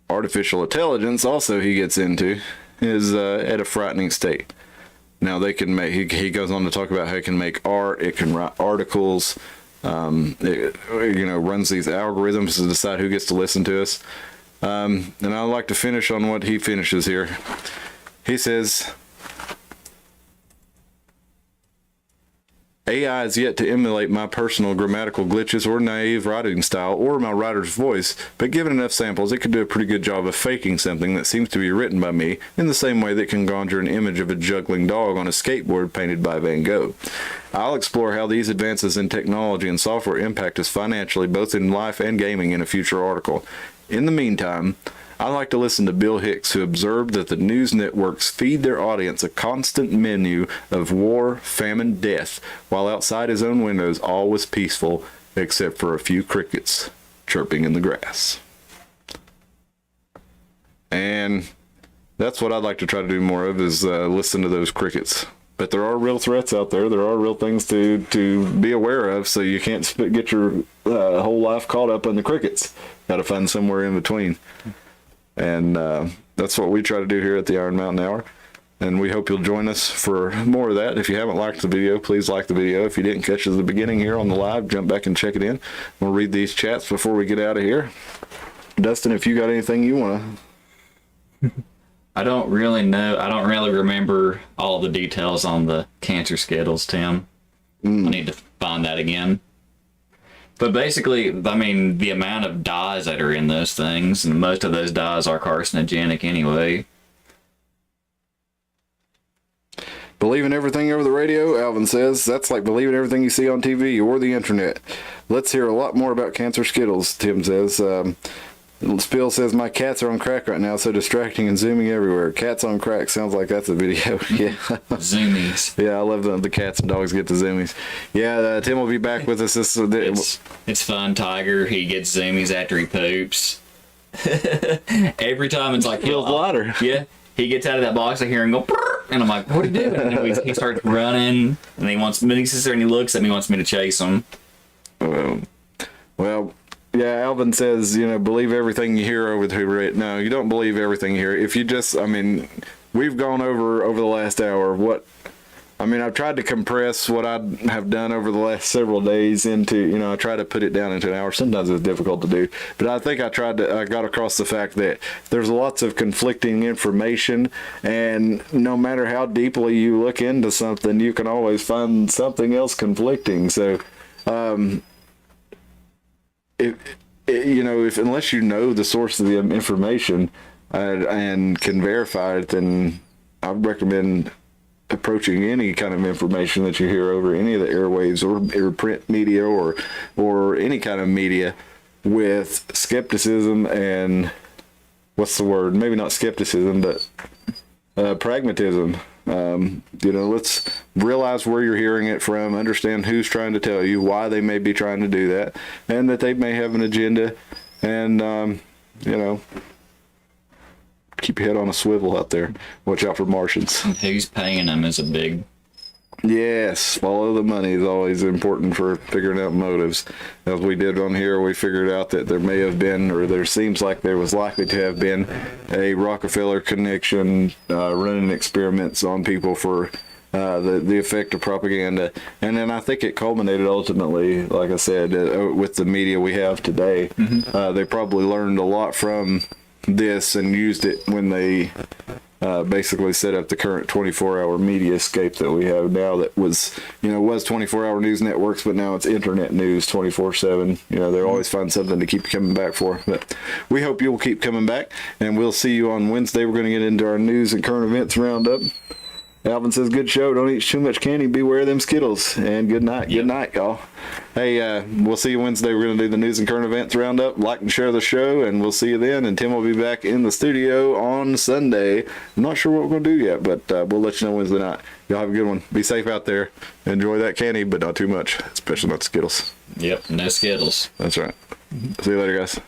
Artificial intelligence, also he gets into, is at a frightening state. Now they can make, he goes on to talk about how it can make art, it can write articles, it, runs these algorithms to decide who gets to listen to us. And I'd like to finish on what he finishes here. He says, AI is yet to emulate my personal grammatical glitches or naive writing style or my writer's voice, but given enough samples, it could do a pretty good job of faking something that seems to be written by me, in the same way that it can conjure an image of a juggling dog on a skateboard painted by Van Gogh. I'll explore how these advances in technology and software impact us financially, both in life and gaming, in a future article. In the meantime, I like to listen to Bill Hicks, who observed that the news networks feed their audience a constant menu of war, famine, death, while outside his own windows all was peaceful, except for a few crickets chirping in the grass. And that's what I'd like to try to do more of, is listen to those crickets. But there are real threats out there. There are real things to be aware of, so you can't get your whole life caught up in the crickets. Got to find somewhere in between. And that's what we try to do here at the Iron Mountain Hour. And we hope you'll join us for more of that. If you haven't liked the video, please like the video. If you didn't catch it at the beginning here on the live, jump back and check it in. We'll read these chats before we get out of here. Dustin, if you got anything you want to... I don't really know. I don't really remember all the details on the cancer Skittles, Tim. I need to find that again. But basically, I mean, the amount of dyes that are in those things, and most of those dyes are carcinogenic anyway. Believing everything over the radio, Alvin says. That's like believing everything you see on TV or the internet. Let's hear a lot more about cancer Skittles, Tim says. Spill says, my cats are on crack right now, so distracting and zooming everywhere. Cats on crack sounds like that's a video. Yeah. Zoomies. Yeah, I love the cats and dogs get the zoomies. Yeah, Tim will be back with us. It's fun, Tiger. He gets zoomies after he poops. Every time it's like... Feels lighter. Yeah. He gets out of that box, I hear him go... Brr, and I'm like, what are you doing? And then he starts running, and he sits there and he looks at me, wants me to chase him. Well... Yeah, Alvin says, believe everything you hear over the... No, you don't believe everything you hear. If you just, we've gone over the last hour. I've tried to compress what I have done over the last several days into, I try to put it down into an hour. Sometimes it's difficult to do. But I think I got across the fact that there's lots of conflicting information. And no matter how deeply you look into something, you can always find something else conflicting. So, if unless you know the source of the information and can verify it, then I would recommend approaching any kind of information that you hear over any of the airwaves or print media or any kind of media with skepticism and what's the word? Maybe not skepticism, but pragmatism. Let's realize where you're hearing it from, understand who's trying to tell you, why they may be trying to do that, and that they may have an agenda, and, keep your head on a swivel out there. Watch out for Martians. Who's paying them is a big... Yes, follow the money is always important for figuring out motives. As we did on here, we figured out that there may have been, or there seems like there was likely to have been, a Rockefeller connection running experiments on people for the effect of propaganda. And then I think it culminated ultimately, like I said, with the media we have today. They probably learned a lot from this and used it when they basically set up the current 24-hour media scape that we have now that was 24-hour news networks, but now it's internet news 24/7. They always find something to keep coming back for. But we hope you'll keep coming back, and we'll see you on Wednesday. We're going to get into our news and current events roundup. Alvin says, good show. Don't eat too much candy. Beware them Skittles. And good night. Yep. Good night, y'all. Hey, we'll see you Wednesday. We're going to do the news and current events roundup. Like and share the show, and we'll see you then. And Tim will be back in the studio on Sunday. I'm not sure what we're going to do yet, but we'll let you know Wednesday night. Y'all have a good one. Be safe out there. Enjoy that candy, but not too much, especially not Skittles. Yep, no Skittles. That's right. See you later, guys.